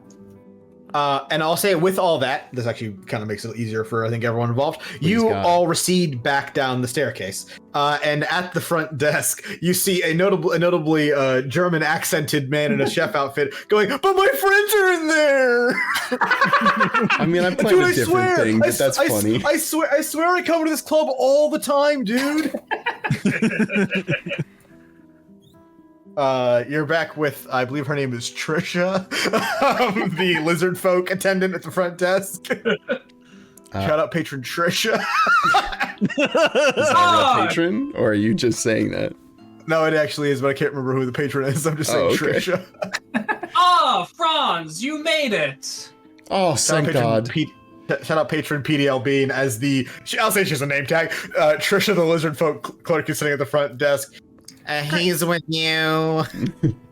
And I'll say with all that, this actually kind of makes it easier for, I think, everyone involved. You all recede back down the staircase. And at the front desk, you see a notably German accented man in a chef outfit going, but my friends are in there! I mean, I'm playing a different thing, but that's funny. I swear I come to this club all the time, dude! You're back with, I believe her name is Trisha, the lizard folk attendant at the front desk. Shout out patron Trisha. Is that a patron, or are you just saying that? No, it actually is, but I can't remember who the patron is. I'm just saying Trisha. Oh, Franz, you made it! Oh, thank God. Shout out patron PDL Bean as I'll say she's a name tag. Trisha, the lizard folk clerk, is sitting at the front desk. He's with you.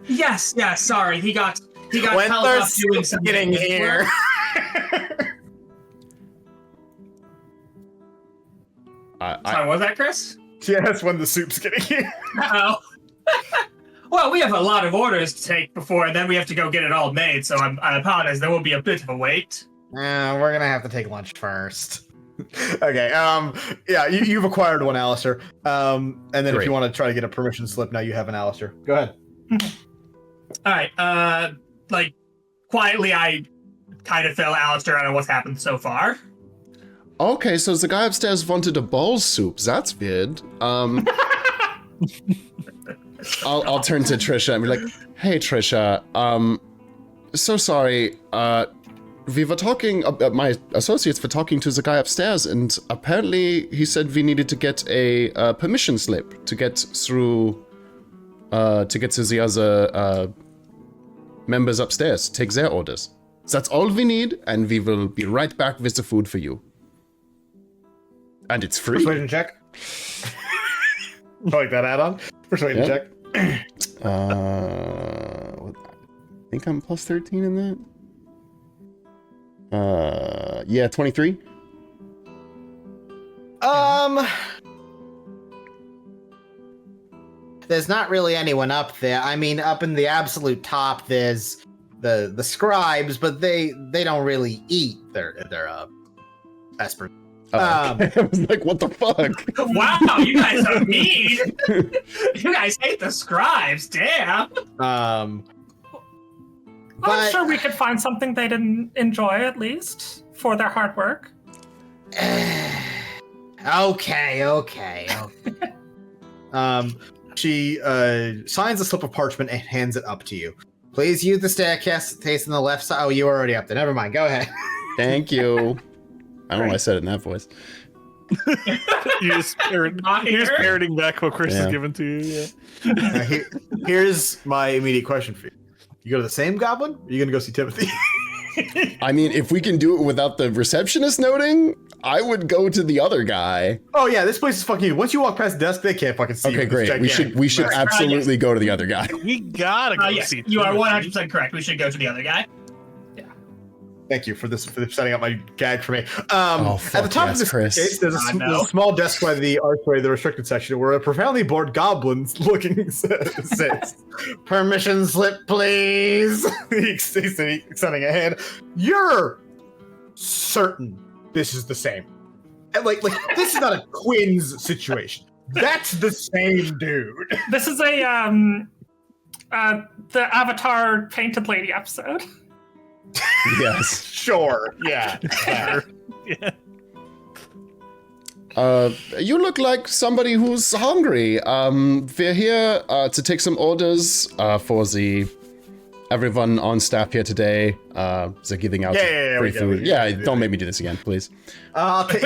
Yes, sorry. He got when held up doing something getting here. Sorry, was that Chris? Yes, when the soup's getting here. Oh. Well, we have a lot of orders to take before, and then we have to go get it all made, so I apologize. There will be a bit of a wait. We're gonna have to take lunch first. Okay. Yeah, you've acquired one, Alistair. And then if Great. you want to try to get a permission slip, now you have an Alistair. Go ahead. All right. Like quietly, I kind of fill Alistair on what's happened so far. Okay, so the guy upstairs wanted a ball soup. That's weird. I'll turn to Trisha and be like, "Hey, Trisha. So sorry. We were talking. My associates were talking to the guy upstairs, and apparently he said we needed to get a permission slip to get through. To get to the other members upstairs, take their orders. That's all we need, and we will be right back with the food for you. And it's free." Persuasion check. I like that add-on. Persuasion check. I think I'm plus 13 in that. Yeah, 23. There's not really anyone up there. I mean, up in the absolute top, there's the scribes, but they don't really eat their esper. I was like, what the fuck? Wow, you guys are mean. You guys hate the scribes, damn. I'm But- sure we could find something they didn't enjoy, at least, for their hard work. Okay. She signs a slip of parchment and hands it up to you. Please use the staircase facing the left side. Oh, you were already up there. Never mind. Go ahead. Thank you. I don't know why I said it in that voice. You're just parroting back what Chris has given to you. Yeah. Here's my immediate question for you. You go to the same goblin? Or are you going to go see Timothy? I mean, if we can do it without the receptionist noting, I would go to the other guy. Oh yeah, this place is fucking. Once you walk past the desk, they can't fucking see you. Okay, great. We should absolutely go to the other guy. We gotta go Yes, see. you are Timothy. 100% correct. We should go to the other guy. Thank you for setting up my gag for me. Oh, at the top yes, of this Chris. case, there's a small desk by the archway, the restricted section, where a profoundly bored goblin looking sits. Permission slip, please. He's extending a hand. You're certain this is the same. And like this is not a twins situation. That's the same dude. This is a the Avatar Painted Lady episode. Yes. Sure. Yeah. Yeah. You look like somebody who's hungry. We're here to take some orders for everyone on staff here today. They're giving out free food. Don't make me do this again, please. I'll take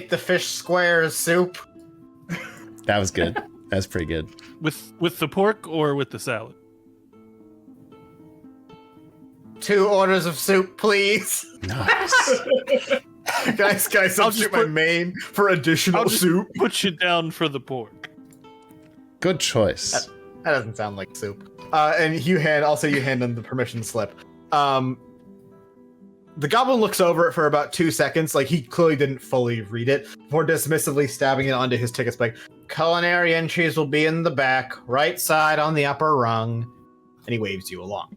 the fish squares soup. That was good. That's pretty good. With the pork or with the salad? 2 orders of soup, please. Nice. Can I substitute my main for additional soup? Put you down for the pork. Good choice. That doesn't sound like soup. And you hand them the permission slip. The goblin looks over it for about 2 seconds, like he clearly didn't fully read it, before dismissively stabbing it onto his ticket spike. Culinary entries will be in the back, right side on the upper rung. And he waves you along.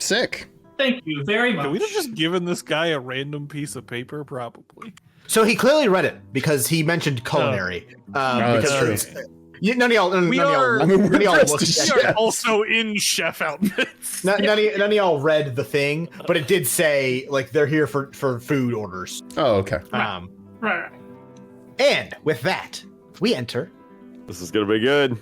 Sick. Thank you very much. Could we have just given this guy a random piece of paper? Probably. So he clearly read it because he mentioned culinary. That's true. None of y'all are also in chef outfits. None of y'all read the thing, but it did say like they're here for food orders. Oh, okay. Right. And with that, we enter This is gonna be good.